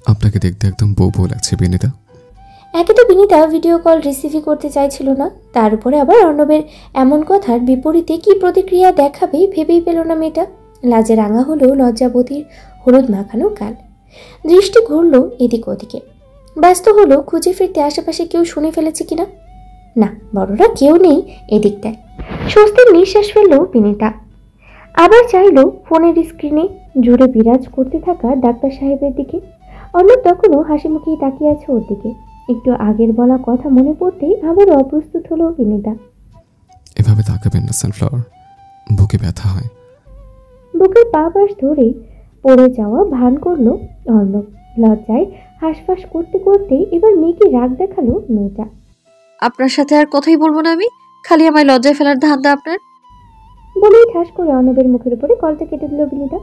আপনাকে দেখতে একদম বউ বউ লাগছে বিনিতা। একে তো বিনিতা ভিডিও কল রিসিভই করতে চাইছিল না, তার উপরে আবার অর্ণবের এমন কথার বিপরীতে কি প্রতিক্রিয়া দেখাবে ভেবেই পেল না মেয়েটা। লাজে রাঙা হলো লজ্জাবতীর হলুদ মাখানো গাল। দৃষ্টি ঘুরল এদিক ওদিকে, ব্যস্ত হলো খুঁজে ফিরতে আশেপাশে কেউ শুনে ফেলেছে কিনা। না, বড়রা কেউ নেই এদিকটায়। স্বস্তির নিঃশ্বাস ফেলল বিনিতা। আবার চাইল ফোনের স্ক্রিনে জুড়ে বিরাজ করতে থাকা ডাক্তার সাহেবের দিকে। অর্ণব তখনও হাসি মুখেই তাকিয়ে আছে ওর দিকে। একটু আগের বলা কথা মনে পড়তেই আবার অপ্রস্তুত হলো বিনিতা। এভাবে তাকাবেন না সানফ্লাওয়ার, বুকে ব্যথা হয়। বুকের পা পাশ ধরে পড়ে যাওয়া ভান করলো অর্ণব। লজ্জায় হাঁসফাঁস করতে করতে এবার মেয়েকে রাগ দেখালো মেয়েটা। আপনার সাথে আর কথাই বলবো না আমি, খালি আমায় লজ্জায় ফেলার ধান্দা আপনার। বলেই ঠাস করে অর্ণবের মুখের উপরে কলটা কেটে দিল বিনিতা।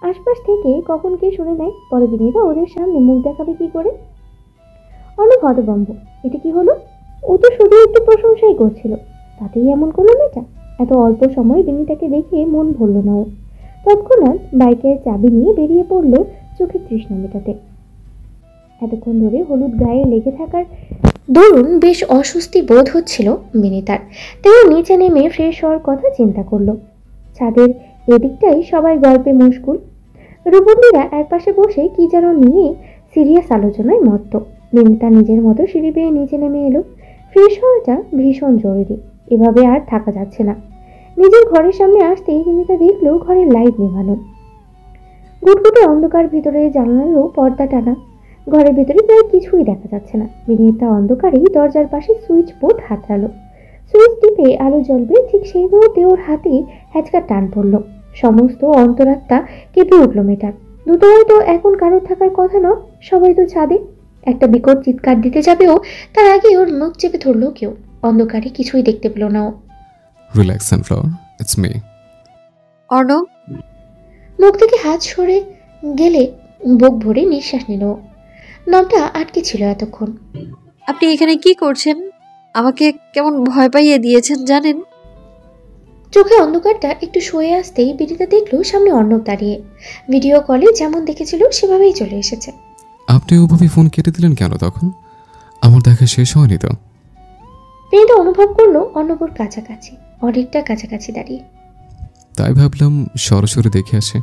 আশপাশ থেকে কখন কে শুনে নেয়, পরে বিনিতা ওদের সামনে মুখ দেখাবে কি করে। অর্ণব হতভম্ব, এটা কি হলো? ও তো শুধু একটু প্রশংসাই করছিল, তাতেই এমন করলো মেয়েটা। এত অল্প সময় বিনিতাকে দেখে মন ভরল না ও। তৎক্ষণাৎ বাইকের চাবি নিয়ে বেরিয়ে পড়লো চোখের তৃষ্ণা মেটাতে। এতক্ষণ ধরে হলুদ গায়ে লেগে থাকার দরুন বেশ অস্বস্তি বোধ হচ্ছিল বিনিতার। তাই নিচে নেমে ফ্রেশ হওয়ার কথা চিন্তা করলো। ছাদের এদিকটাই সবাই গল্পে মশগুল। রূপন্দিরা একপাশে বসে কি যেন নিয়ে সিরিয়াস আলোচনায় মত্ত। বিনিতা নিজের মতো সিঁড়ি বেয়ে নিচে নেমে এলো। ফ্রেশ হওয়াটা ভীষণ জরুরি, এভাবে আর থাকা যাচ্ছে না। নিজের ঘরের সামনে আসতেই বিনিতা দেখলো ঘরের লাইট নেভানো। গুটগুটে অন্ধকার ভিতরে জানালারও পর্দা টানা। ঘরের ভিতরে প্রায় কিছুই দেখা যাচ্ছে না। বিনিতা অন্ধকারেই দরজার পাশে সুইচ বোর্ড হাতড়ালো। সুইচ টিপে আলো জ্বলবে ঠিক সেই মুহূর্তে ওর হাতে হ্যাচকা টান পড়লো। সমস্ত অন্তরাত্মা কেঁপে উঠল মেয়েটার। দুতলায় তো এখন কারোর থাকার কথা নয়, সবাই তো ছাদে। একটা বিকট চিৎকার দিতে যাবেও তার আগে ওর মুখ চেপে ধরলো কেউ। অন্ধকারে কিছুই দেখতে পেল না ও। Relax sunflower, it's me. Arnab, মুখ থেকে হাত সরে গেলে বুক ভরে নিঃশ্বাস নিল। নামটা আটকে ছিল এতক্ষণ। আপনি এখানে কি করছেন? আমাকে কেমন ভয় পাইয়ে দিয়েছেন জানেন? চোখে অন্ধকারটা একটু সয়ে আসতেই বিনিতা দেখলো সামনে অর্ণব দাঁড়িয়ে। ভিডিও কলে যেমন দেখেছিল সেভাবেই চলে এসেছে। আপনি ওভাবে ফোন কেটে দিলেন কেন তখন? আমার দেখা শেষ হয়নি তো। বিনিতা অনুভব করলো অর্ণবর কাছাকাছি, অনেকটা কাছাকাছি দাঁড়িয়ে। তাই ভাবলাম সরাসরি দেখে আসে।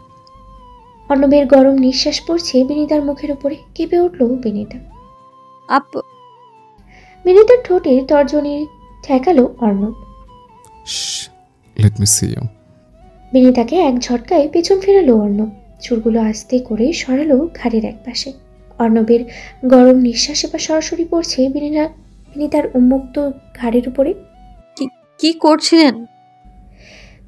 অর্ণবের গরম নিঃশ্বাস পড়ছে বিনিতার মুখের উপরে। কেঁপে উঠল বিনিতা। বিনিতার ঠোঁটের তর্জনী ঠেকালো Arnab. Let me see you. বিনিতাকে এক ঝটকায় পেছন ফেরালো অর্ণব। চুলগুলো আস্তে করে সরালো ঘাড়ের এক পাশে। অর্ণবের গরম নিঃশ্বাস এবার সরাসরি পড়ছে বিনিতার উন্মুক্ত ঘাড়ের উপরে। কি করছিলেন?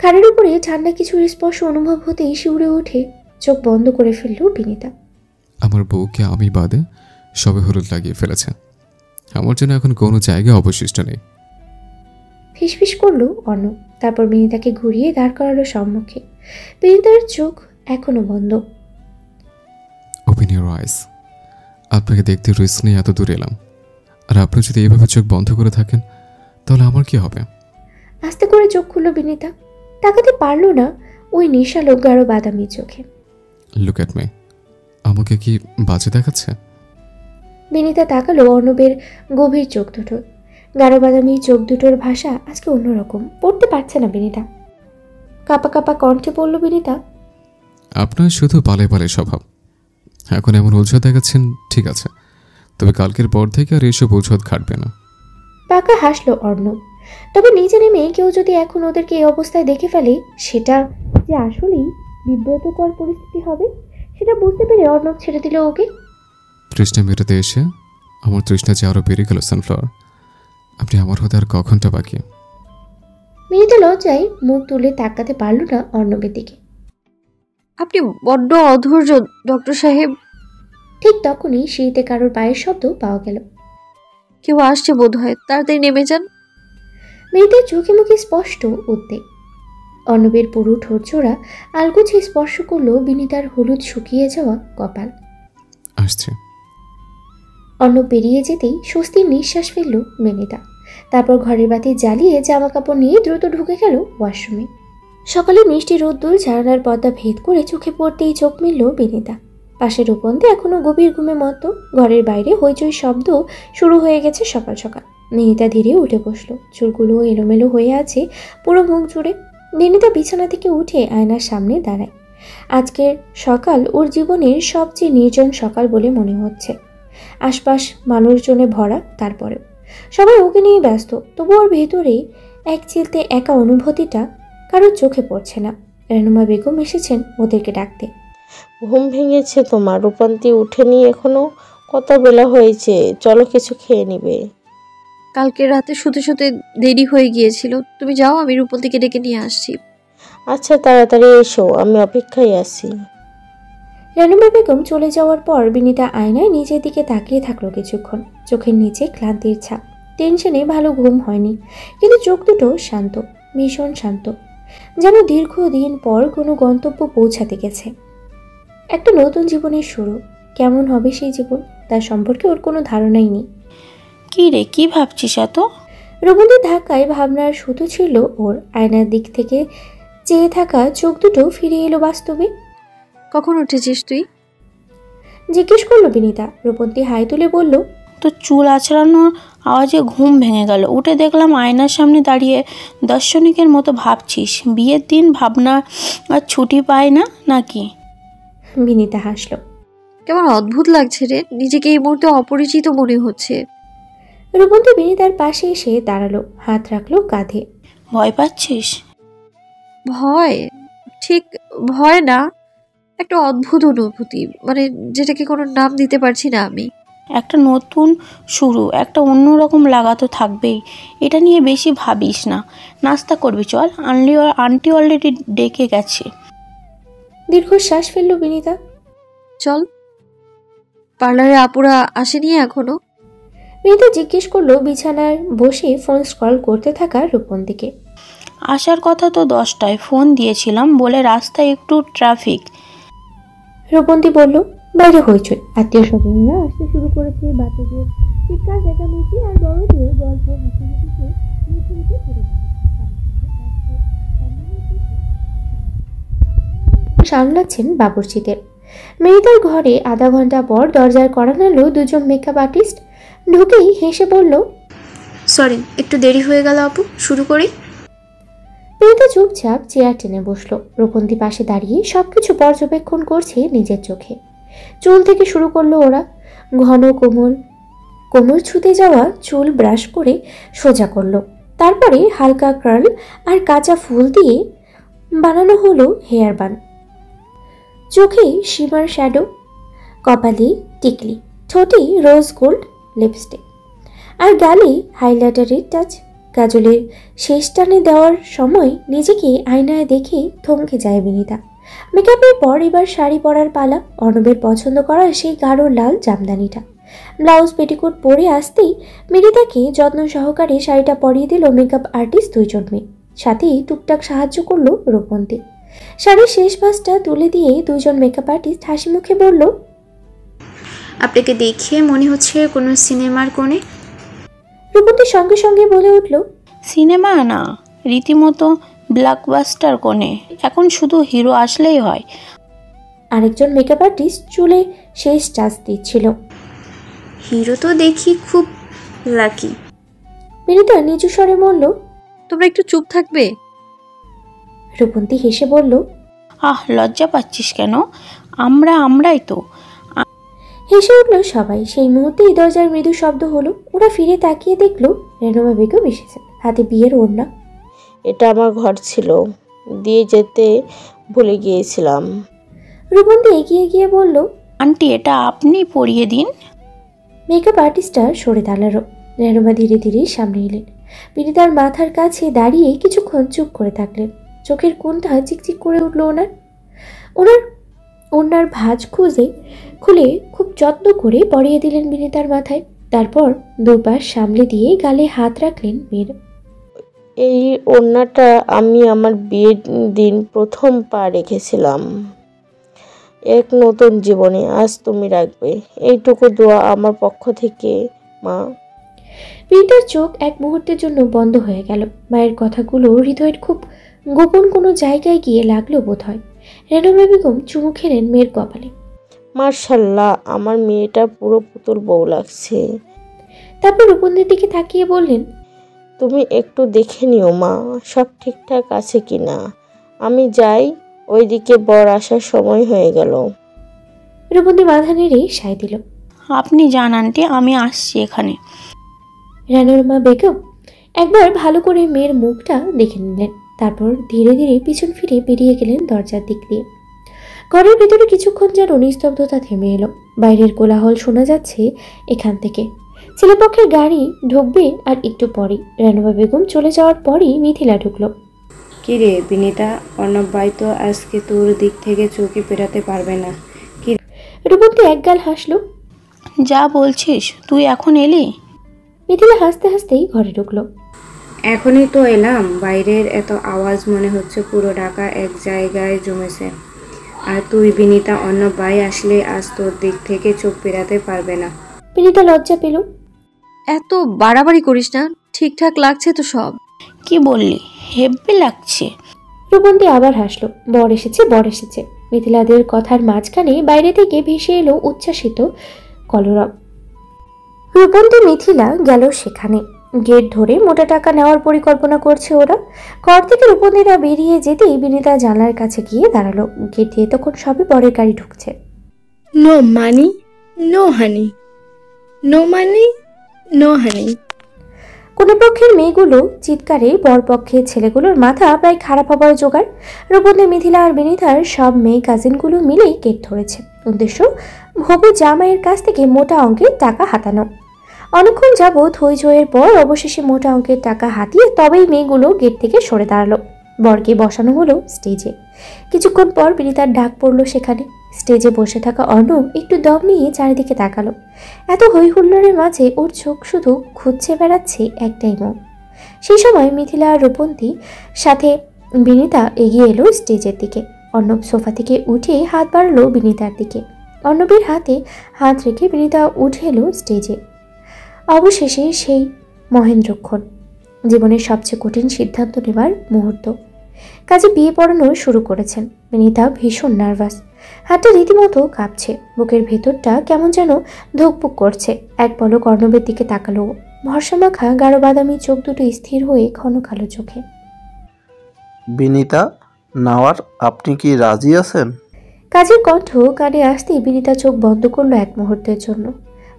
ঘাড়ের উপরে ঠান্ডা কিছু স্পর্শ অনুভব হতেই শিউরে উঠে চোখ বন্ধ করে ফেলল বিনিতা। আমার বউকে আমি বাদে সবে হলুদ লাগিয়ে ফেলেছে। আমার জন্য এখন কোনো জায়গা অবশিষ্ট নেই। ফিসফিস করলো অর্ণব। তারপর বিনিতাকে ঘুরিয়ে দাঁড় করালো সম্মুখে। বিনিতার চোখ এখনো বন্ধ। Open your eyes. আপনাকে দেখতে রিস্ক নিয়ে এত দূর এলাম, আর আপনি যদি এভাবে চোখ বন্ধ করে থাকেন তাহলে আমার কি হবে? আস্তে করে চোখ খুলল বিনিতা। তাকাতে পারল না ওই নেশালো গাঢ় বাদামি চোখে। Look at me. আমাকে কি বাজে দেখাচ্ছে? বিনিতা তাকালো অর্ণবের গভীর চোখ দুটো। গাঢ় বাদামি চোখ দুটোর ভাষা আজকে অন্যরকম, পড়তে পারছে না বিনিতা। কাপা কাপা কণ্ঠে বলল বিনিতা, আপনার শুধু পালে পালে স্বভাব। এখন এমন উলঝাত দেখাচ্ছেন, ঠিক আছে, তবে কালকের পর থেকে আর এসব উলঝাত খাটবে না। পাকা হাসলো অর্ণব। তবে নিচে নেমে কেউ যদি এখন ওদেরকে এই অবস্থায় দেখে ফেলে, সেটা যে আসলেই বিব্রতকর পরিস্থিতি হবে সেটা বুঝতে পেরে অর্ণব ছেড়ে দিল ওকে। তৃষ্ণা মেটাতে এসে আমার তৃষ্ণা যে আরো বেড়ে গেল সানফ্লাওয়ার। আপনি আমার হতে আর কখনটা বাকি। বিনিতা লজ্জায় মুখ তুলে তাকাতে পারল না অর্ণবের দিকে। আপনি বড্ড অধৈর্য ডক্টর সাহেব। ঠিক তখনই সিঁড়িতে কারোর পায়ের শব্দ পাওয়া গেল। কেউ আসছে বোধ হয়, তাড়াতাড়ি নেমে যান। মেয়েটার চোখে মুখে স্পষ্ট উদ্বেগ। অর্ণবের পুরো ঠোঁট জোড়া আলগোছে স্পর্শ করলো বিনিতার হলুদ শুকিয়ে যাওয়া কপাল। আসছে। অর্ণব বেরিয়ে যেতেই স্বস্তির নিঃশ্বাস ফেলল বিনিতা। তারপর ঘরের বাতি জ্বালিয়ে জামা কাপড় নিয়ে দ্রুত ঢুকে গেল ওয়াশরুমে। সকালে মিষ্টি রোদ্দুর জানালার পর্দা ভেদ করে চোখে পড়তেই চোখ মেলল বিনিতা। পাশে রূপন্তী এখনো গভীর ঘুমে মতো। ঘরের বাইরে হইচই শব্দ শুরু হয়ে গেছে সকাল সকাল। নিনিতা ধীরে উঠে বসলো, চুলগুলো এলোমেলো হয়ে আছে পুরো মুখ জুড়ে। নিনিতা বিছানা থেকে উঠে আয়নার সামনে দাঁড়ায়। আজকের সকাল ওর জীবনের সবচেয়ে নির্জন সকাল বলে মনে হচ্ছে। আশপাশ মানুষজনে ভরা, তারপরেও সবাই ওকে নিয়ে ব্যস্ত। তবু ওর ভেতরে এক চিলতে একা অনুভূতিটা কারোর চোখে পড়ছে না। রেনুমা বেগম এসেছেন ওদেরকে ডাকতে। ঘুম ভেঙেছে তোমার? রূপান্তী উঠেনি এখনো? কত বেলা হয়েছে, চলো কিছু খেয়ে নিবে। কালকে রাতে শুতে শুতে দেরি হয়ে গিয়েছিল। তুমি যাও, আমি রূপন্তীকে ডেকে নিয়ে আসছি। আচ্ছা তাড়াতাড়ি এসো, আমি অপেক্ষায় আছি। রেনুমা বেগম চলে যাওয়ার পর বিনিতা আয়নায় নিজের দিকে তাকিয়ে থাকলো কিছুক্ষণ। চোখের নিচে ক্লান্তির ছাপ। টেনশনে ভালো ঘুম হয়নি, কিন্তু চোখ দুটো শান্ত, ভীষণ শান্ত, যেন দীর্ঘদিন পর কোনো গন্তব্য পৌঁছাতে গেছে। একটা নতুন জীবনের শুরু। কেমন হবে সেই জীবন, তার সম্পর্কে ওর কোনো ধারণাই নেই। কি রে, কি ভাবছিস এত? রবীন্দ্রের ধাক্কায় ভাবনার সুতো ছিল ওর। আয়নার দিক থেকে চেয়ে থাকা চোখ দুটো ফিরে এলো বাস্তবে। কখন উঠেছিস তুই? জিজ্ঞেস করলো বিনিতা। রূপন্তী হাই তুলে বলল, তো চুল আছড়ানোর আওয়াজে ঘুম ভেঙে গেল। উঠে দেখলাম আয়নার সামনে দাঁড়িয়ে দার্শনিকের মতো ভাবছিস। বিয়ের দিন ভাবনা আর ছুটি পায় না নাকি? বিনিতা হাসলো। কেমন অদ্ভুত লাগছে রে, নিজেকে এই মুহূর্তে অপরিচিত মনে হচ্ছে। রূপন্তী বিনিতার পাশে এসে দাঁড়ালো, হাত রাখলো কাঁধে। ভয় পাচ্ছিস? ভয়? ঠিক ভয় না, একটা অদ্ভুত অনুভূতি, মানে যেটাকে কোনো নাম দিতে পারছি না আমি। একটা নতুন শুরু, একটা অন্যরকম লাগা তো থাকবেই। এটা নিয়ে বেশি ভাবিস না। নাস্তা করবি চল, আন্টি অলরেডি ডেকে গেছে। দীর্ঘশ্বাস ফেললো বিনিতা। চল। পার্লারে আপুরা আসেনি এখনো? বিনিতা জিজ্ঞেস করলো বিছানায় বসে ফোন স্ক্রল করতে থাকা রূপন্তীকে। আসার কথা তো 10টায়, ফোন দিয়েছিলাম বলে রাস্তায় একটু ট্রাফিক। রূপন্তী বলল, বাইরে হইচই, আত্মীয় স্বজনরা আসতে শুরু করেছে। বাচ্চাদের চিৎকার চেঁচামেচি আর বড়দের গল্প হাসাহাসিতে মুখরিত করে সামলাচ্ছেন বাবুর্চিদের। মেয়েটার ঘরে আধা ঘন্টা পর দরজার কড়া নাড়ল দুজন মেকআপ আর্টিস্ট। ঢুকেই হেসে বলল, সরি একটু দেরি হয়ে গেল আপু, শুরু করি। মেয়েটা চুপচাপ চেয়ার টেনে বসলো। রূপন্তী পাশে দাঁড়িয়ে সবকিছু পর্যবেক্ষণ করছে নিজের চোখে। চুল থেকে শুরু করলো ওরা। ঘন কোমর ছুতে যাওয়া চুল ব্রাশ করে সোজা করলো। তারপরে হালকা কার্ল আর কাঁচা ফুল দিয়ে বানানো হলো হেয়ার বান। চোখে শিমার শ্যাডো, কপালে টিকলি, ঠোঁটে রোজ গোল্ড লিপস্টিক, আর গালে হাইলাইটারের টাচ। কাজলের শেষ টানে দেওয়ার সময় নিজেকে আয়নায় দেখে থমকে যায় বিনিতা। মেকআপের পর এবার শাড়ি পরার পালা। অর্ণবের পছন্দ করা সেই গাঢ় লাল জামদানিটা। ব্লাউজ পেটিকোট পরে আসতেই বিনিতাকে যত্ন সহকারে শাড়িটা পরিয়ে দিল মেকআপ আর্টিস্ট দুইজন মেয়ে। সাথেই টুকটাক সাহায্য করলো রূপন্তী। শাড়ির শেষ ভাঁজটা তুলে দিয়ে দুজন মেকআপ আর্টিস্ট হাসি মুখে বলল, আপনাকে দেখে মনে হচ্ছে কোনো সিনেমার কোণে। রূপন্তী সঙ্গে সঙ্গে বলে উঠল, সিনেমা না, রীতিমতো ব্লকবাস্টার কোণে। এখন শুধু হিরো আসলেই হয়। আরেকজন মেকআপ আর্টিস্ট চুলে শেষ টাচ দিচ্ছিল। হিরো তো দেখি খুব লাকি। বিনিতা নিচু স্বরে বলল, তোমরা একটু চুপ থাকবে? রূপন্তী হেসে বলল, লজ্জা পাচ্ছিস কেন? আমরাই তো। হেসে উঠল সবাই। সেই মুহূর্তেই দরজার মৃদু শব্দ হলো। ওরা ফিরে তাকিয়ে দেখলো রেনুমা বেগম এসেছেন, হাতে বিয়ের ওড়না। এটা আমার ঘর ছিল, দিয়ে যেতে ভুলে গিয়েছিলাম। রূপন্তী এগিয়ে গিয়ে বলল, আন্টি এটা আপনি পরিয়ে দিন। মেকআপ আর্টিস্টটা সরে দাঁড়ালো। রেনুমা ধীরে ধীরে সামনে এলেন। বিনিতার মাথার কাছে দাঁড়িয়ে কিছুক্ষণ চুপ করে থাকলেন। চোখের কোণটা চিকচিক করে উঠল ওনার ওনার ভাঁজ খুলে খুব যত্ন করে পরিয়ে দিলেন বিনিতার মাথায়। তারপর দুপাশ সামলে দিয়ে গালে হাত রাখলেন মেয়ের। এই ওড়নাটা আমি আমার বিয়ের দিন প্রথম পা রেখেছিলাম এক নতুন জীবনে। আজ তুমি রাখবে। এইটুকু দোয়া আমার পক্ষ থেকে, মা। বিনিতার চোখ এক মুহূর্তের জন্য বন্ধ হয়ে গেল। মায়ের কথাগুলো হৃদয়ের খুব গোপন কোনো জায়গায় গিয়ে লাগলো বোধ হয়। রেনুমা বেগম চুমু খেলেন মেয়ের কপালে। মার্শাল্লাহ, আমার মেয়েটা পুরো পুতুল বউ লাগছে। তারপর রূপন্দের দিকে তাকিয়ে বললেন, তুমি একটু দেখে নিও মা, সব ঠিকঠাক আছে কিনা। আমি যাই, ওইদিকে বর আসার সময় হয়ে গেল। রূপন্দি মাথা নেড়ে সায় দিল। আপনি যান আন্টি, আমি আসছি এখানে। রানুর মা বেগম একবার ভালো করে মেয়ের মুখটা দেখে নিলেন, তারপর ধীরে ধীরে পিছন ফিরে বেরিয়ে গেলেন দরজার দিক দিয়ে। ঘরের ভিতরে কিছুক্ষণ যেন নিস্তব্ধতা থেমে এলো। বাইরের কোলাহল শোনা যাচ্ছে এখান থেকে। ছেলেপক্ষের গাড়ি ঢুকবে আর একটু পরেই। রানুবা বেগম চলে যাওয়ার পরই মিথিলা ঢুকলো। কিরে বিনিতা, অর্ণব ভাই তো আজকে তোর দিক থেকে চৌকি পেরাতে পারবে না। রূপন্তী একগাল হাসলো। যা বলছিস, তুই এখন এলি? মিথিলা হাসতে হাসতেই ঘরে ঢুকলো। এখনই তো এলাম, বাইরের এত আওয়াজ মনে হচ্ছে পুরো ঢাকা এক জায়গায় জমেছে। আর তুই বিনিতা, অর্ণব ভাই আসলে আজ তোর দিক থেকে চোখ পেরাতে পারবে না। বিনিতা লজ্জা পেল। এত বাড়াবাড়ি করিস না, ঠিকঠাক লাগছে তো সব। কি বললি? হেব্বি লাগছে। রূপন্তী আবার হাসলো। বর এসেছে, বর এসেছে। মিথিলাদের কথার মাঝখানে বাইরে থেকে ভেসে এলো উচ্ছ্বাসিত কলরব। রূপন্তী মিথিলা গেল সেখানে। গেট ধরে মোটা টাকা নেওয়ার পরিকল্পনা করছে ওরা। ঘর থেকে রূপন্তীরা বেরিয়ে যেতেই বিনিতা জানলার কাছে গিয়ে দাঁড়ালো। গেট দিয়ে তখন সবে বরের গাড়ি ঢুকছে। No money, no honey, no money, no honey. কোনো পক্ষের মেয়েগুলো চিৎকারে বরপক্ষের ছেলেগুলোর মাথা প্রায় খারাপ হবার জোগাড়। রূপন্তী, মিথিলা আর বিনিতার সব মেয়ে কাজিনগুলো মিলেই গেট ধরেছে। উদ্দেশ্য হবু জামাইয়ের কাছ থেকে মোটা অঙ্কের টাকা হাতানো। অনেকক্ষণ যাবৎ হইচইয়ের পর অবশেষে মোটা অঙ্কের টাকা হাতিয়ে তবেই মেয়েগুলো গেট থেকে সরে দাঁড়ালো। বরকে বসানো হলো স্টেজে। কিছুক্ষণ পর বিনিতার ডাক পড়লো সেখানে। স্টেজে বসে থাকা অর্ণব একটু দম নিয়ে চারিদিকে তাকালো। এত হই হুল্লোড়ের মাঝে ওর চোখ শুধু খুঁজছে বেড়াচ্ছে একটাই মুখ। সেই সময় মিথিলা আর রূপন্তী সাথে বিনিতা এগিয়ে এলো স্টেজের দিকে। অর্ণব সোফা থেকে উঠে হাত বাড়ালো বিনিতার দিকে। অর্ণবের হাতে হাত রেখে বিনিতা উঠে এলো স্টেজে। অবশেষে সেই মহেন্দ্রক্ষণ, জীবনের সবচেয়ে কঠিন সিদ্ধান্ত নেবার মুহূর্ত। কাজে বিয়ে পড়ানো শুরু করেছেন। বিনিতা ভীষণ নার্ভাস, হাতটা রীতিমতো কাঁপছে, বুকের ভেতরটা কেমন যেন ধুকপুক করছে। এক পলক অর্ণবের দিকে তাকালো। ভরসা মাখা গাঢ় বাদামি চোখ দুটো স্থির হয়ে ঘন কালো চোখে। বিনিতা নাওয়ার, আপনি কি রাজি আছেন? কাজের কণ্ঠ কানে আসতেই বিনিতা চোখ বন্ধ করলো এক মুহূর্তের জন্য।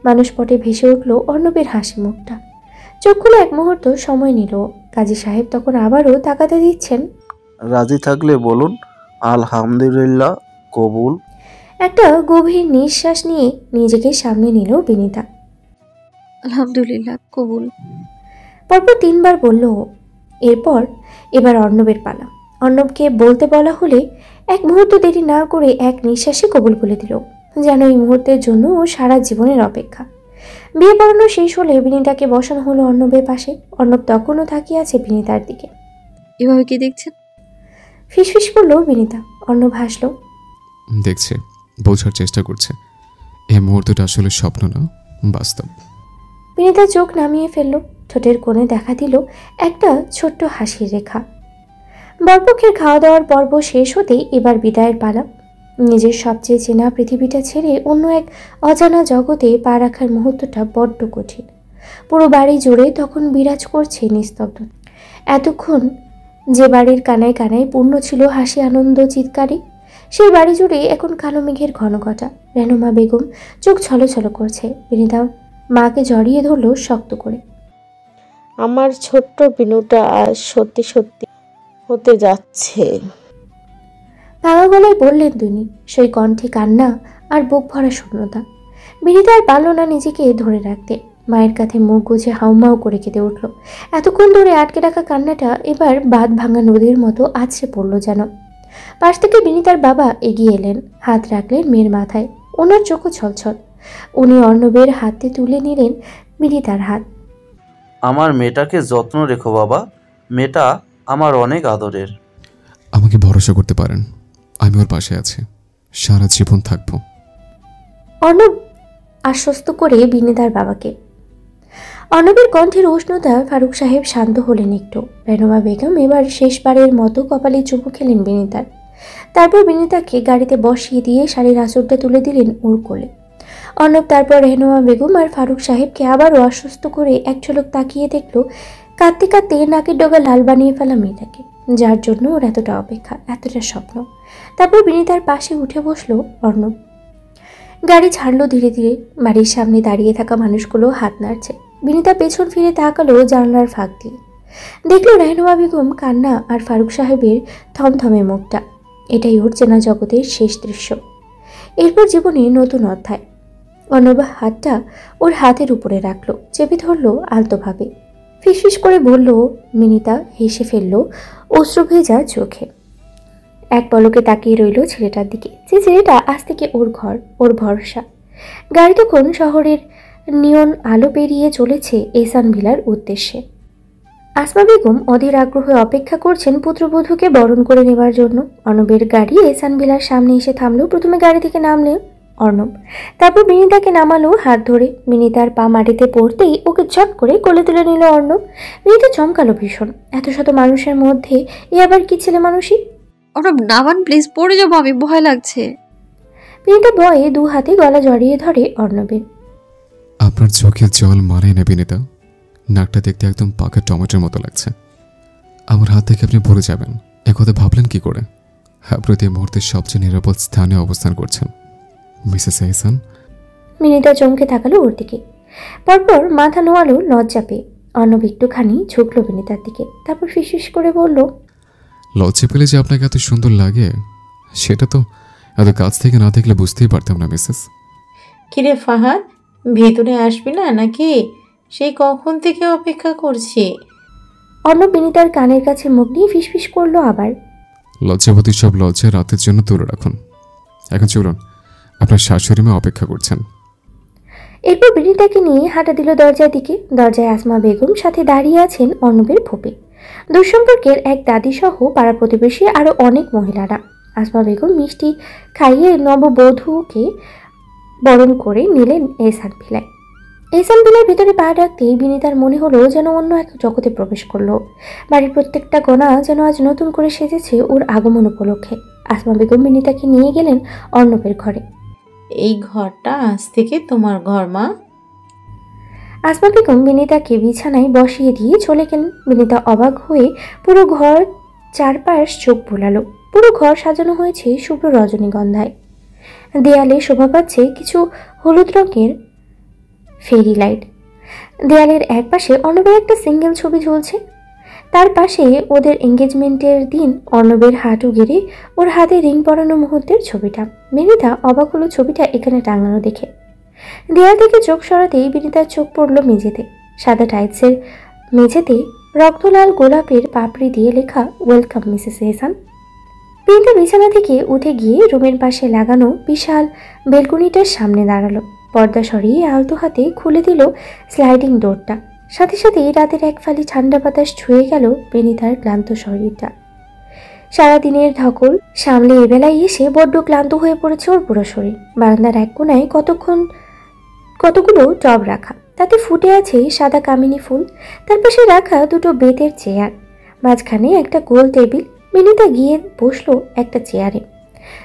মানুষপটে ভেসে উঠল অর্ণবের হাসি মুখটা। চোখগুলো এক মুহূর্ত সময় নিল। কাজী সাহেব তখন আবারও তাকাতে দিচ্ছেন। রাজি থাকলে বলুন। আলহামদুলিল্লাহ, কবুল। একটা গভীর নিঃশ্বাস নিয়ে নিজেকে সামনে নিল বিনিতা। আলহামদুলিল্লাহ, কবুল। পরপর 3 বার বলল ও। এবার অর্ণবের পালা। অর্ণবকে বলতে বলা হলে এক মুহূর্ত দেরি না করে এক নিঃশ্বাসে কবুল বলে দিল, যেন এই মুহূর্তের জন্য ও সারা জীবনের অপেক্ষা। বিয়ে পড়ানো শেষ হলে বিনিতাকে বসানো হলো অর্ণবের পাশে। অর্ণব তখনও তাকিয়ে আছে বিনিতার দিকে। এভাবে কি দেখছেন? ফিসফিস করলো বিনিতা। অর্ণব হাসলো। দেখছে, বোঝার চেষ্টা করছে। এই মুহূর্তটা আসলে স্বপ্ন না, বাস্তব। বিনিতা চোখ নামিয়ে ফেললো। ঠোঁটের কোণে দেখা দিল একটা ছোট্ট হাসির রেখা। বরপক্ষের খাওয়া দাওয়ার পর্ব শেষ হতেই এবার বিদায়ের পালা। নিজের সবচেয়ে চেনা পৃথিবীটা ছেড়ে অন্য এক অজানা জগতে পা রাখার মুহূর্তটা বড্ড কঠিন। পুরো বাড়ি জুড়ে তখন বিরাজ করছে নিস্তব্ধতা। এতক্ষণ যে বাড়ির কানায় কানায় পূর্ণ ছিল হাসি, আনন্দ, চিৎকারে, সেই বাড়ি জুড়ে এখন কালো মেঘের ঘনঘটা। রানুমা বেগম চোখ ছলছল করছে। বিনিতা মাকে জড়িয়ে ধরল শক্ত করে। আমার ছোট্ট বিনুটা আজ সত্যি সত্যি হতে যাচ্ছে। ভাঙা গলায় বললেন দুনি, সেই কণ্ঠে কান্না আর বুক ভরা শূন্যতা। বিনিতা আর পারল না নিজেকে ধরে রাখতে। মায়ের কাছে মুখ গুজে হাউমাউ করে কেঁদে উঠল। এতক্ষণ ধরে আটকে রাখা কান্নাটা এবার বাঁধ ভাঙা নদীর মতো আছড়ে পড়ল যেন। পাশ থেকে বিনিতার বাবা এগিয়ে এলেন, হাত রাখলেন মেয়ের মাথায়। ওনার চোখও ছলছল। উনি অর্ণবের হাতে তুলে নিলেন বিনিতার হাত। আমার মেয়েটাকে যত্ন রেখো বাবা, মেয়েটা আমার অনেক আদরের। আমাকে ভরসা করতে পারেন, আমি ওর পাশে আছি, সারা জীবন থাকবো। অর্ণব আশ্বস্ত করে বিনিতার বাবাকে। অর্ণবের কণ্ঠের উষ্ণতা ফারুক সাহেব শান্ত হলেন একটু। রেনুমা বেগম এবার শেষবারের মতো কপালে চুমু খেলেন বিনিতার। তারপর বিনীতাকে গাড়িতে বসিয়ে দিয়ে শাড়ির আঁচলটা তুলে দিলেন ওর কোলে। অর্ণব তারপর রেহনুমা বেগম আর ফারুক সাহেবকে আবারও আশ্বস্ত করে এক ঝলক তাকিয়ে দেখলো কাঁদতে কাঁদতে নাকের ডগা লাল বানিয়ে ফেলা মেয়েটাকে, যার জন্য ওর এতটা অপেক্ষা, এতটা স্বপ্ন। তারপর বিনীতার পাশে উঠে বসলো অর্ণব। গাড়ি ছাড়লো ধীরে ধীরে। বাড়ির সামনে দাঁড়িয়ে থাকা মানুষগুলো হাত নাড়ছে। বিনীতা পেছন ফিরে তাকালো জানলার ফাঁক দিয়ে, দেখলো রেহনুমা বেগম কান্না আর ফারুক সাহেবের থমথমে মুখটা। এটাই ওর চেনা জগতের শেষ দৃশ্য। এরপর জীবনে নতুন অধ্যায়। অর্ণব হাতটা ওর হাতের উপরে রাখলো, চেপে ধরলো আলতোভাবে। ফিসফিস করে বলল, বিনীতা হেসে ফেললো অশ্রু ভেজা চোখে। এক পলকে তাকিয়ে রইল ছেলেটার দিকে, যে ছেলেটা আজ থেকে ওর ঘর, ওর ভরসা। গাড়ি তখন শহরের নিয়ন আলো পেরিয়ে চলেছে এহসান ভিলার উদ্দেশ্যে। আসমা বেগম অধীর আগ্রহে অপেক্ষা করছেন পুত্রবধূকে বরণ করে নেবার জন্য। অর্ণবের গাড়ি এহসান ভিলার সামনে এসে থামলো। প্রথমে গাড়ি থেকে নামলে অর্ণব, তারপর বিনীতাকে নামালো হাত ধরে। বিনীতার পা মাটিতে পড়তেই ওকে চট করে কোলে তুলে নিল অর্ণব। বিনীতা চমকালো ভীষণ, এত শত মানুষের মধ্যে এ আবার কি ছেলে মানুষই। অর্ণব নামান প্লিজ, পড়ে যাবো আমি, ভয় লাগছে। বিনীতা ভয়ে দু হাতে গলা জড়িয়ে ধরে অর্ণবের। আপনার চোখে জল মারে না বিনীতা, নাকটা দেখতে একদম পাকা টমেটোর মতো লাগছে। আমার হাত থেকে আপনি পড়ে যাবেন একথা ভাবলেন কি করে? আপনি এই মুহূর্তে সবচেয়ে নিরাপদ স্থানে অবস্থান করছেন মিসেস এহসান। বিনীতা চমকে তাকালো ওর দিকে, পরপর মাথা নোয়ালো লজ্জা পেয়ে। অর্ণব একটুখানি ঝুঁকলো বিনীতার দিকে, তারপর ফিসফিস করে বলল, লজ্জা পেলে যে আপনাকে এত সুন্দর লাগে সেটা তো এত কাছ থেকে না দেখলে বুঝতেই পারতাম না মিসেস। কিরে ফাহাদ, ভেতরে আসবি না নাকি? সেই কখন থেকে অপেক্ষা করছি। অর্ণব বিনীতার কানের কাছে মুখ নিয়ে ফিসফিস করলো আবার, লজ্জাবতী সব লজ্জা রাতের জন্য তুলে রাখুন। এখন চলুন, আপনার শাশুড়ি মা অপেক্ষা করছেন। এরপর বিনীতাকে নিয়ে হাঁটা দিল দরজার দিকে। দরজায় আসমা বেগম, সাথে দাঁড়িয়ে আছেন অর্ণবের ফুপি, দুঃসম্পর্কের এক দাদি সহ পাড়া প্রতিবেশী আরো অনেক মহিলারা। আসমা বেগম মিষ্টি খাইয়ে নববধূকে বরণ করে নিলেন এহসান ভিলায়। এহসান ভিলার ভিতরে পা রাখতেই বিনীতার মনে হলো যেন অন্য এক জগতে প্রবেশ করলো। বাড়ির প্রত্যেকটা কোণা যেন আজ নতুন করে সেজেছে ওর আগমন উপলক্ষে। আসমা বেগম বিনীতাকে নিয়ে গেলেন অর্ণবের ঘরে। এই ঘরটা আজ থেকে তোমার ঘর মা। আসমা বেগম বিনীতাকে বিছানায় বসিয়ে দিয়ে চলে গেলেন। বিনীতা অবাক হয়ে পুরো ঘর চারপাশ চোখ বোলালো। পুরো ঘর সাজানো হয়েছে শুভ্র রজনীগন্ধায়। দেয়ালে শোভা পাচ্ছে কিছু হলুদ রঙের ফেরি লাইট। দেয়ালের এক পাশে অর্ণবের একটা সিঙ্গেল ছবি ঝুলছে, তার পাশে ওদের এঙ্গেজমেন্টের দিন অর্ণবের হাঁটু গেড়ে ওর হাতে রিং পরানো মুহূর্তের ছবিটা। বিনীতা অবাক হলো ছবিটা এখানে টাঙানো দেখে। দেয়াল থেকে চোখ সরাতেই বিনীতার চোখ পড়ল মেঝেতে। সাদা টাইলসের মেঝেতে রক্তলাল গোলাপের পাপড়ি দিয়ে লেখা ওয়েলকাম মিসেস এহসান। বিনীতা বিছানা থেকে উঠে গিয়ে রুমের পাশে লাগানো বিশাল বেলকনিটার সামনে দাঁড়ালো। পর্দা সরিয়ে আলতো হাতে খুলে দিল স্লাইডিং ডোরটা। সাথে সাথেই রাতের এক ফালি ঠান্ডা বাতাস ছুঁয়ে গেল বিনীতার ক্লান্ত শরীরটা। সারাদিনের ধকল সামলে এবেলায় এসে বড্ড ক্লান্ত হয়ে পড়েছে ওর পুরো শরীর। বারান্দার এক কোনায় কতগুলো টব রাখা, তাতে ফুটে আছে সাদা কামিনী ফুল। তার পাশে রাখা দুটো বেতের চেয়ার, মাঝখানে একটা গোল টেবিল। বিনীতা গিয়ে বসলো একটা চেয়ারে।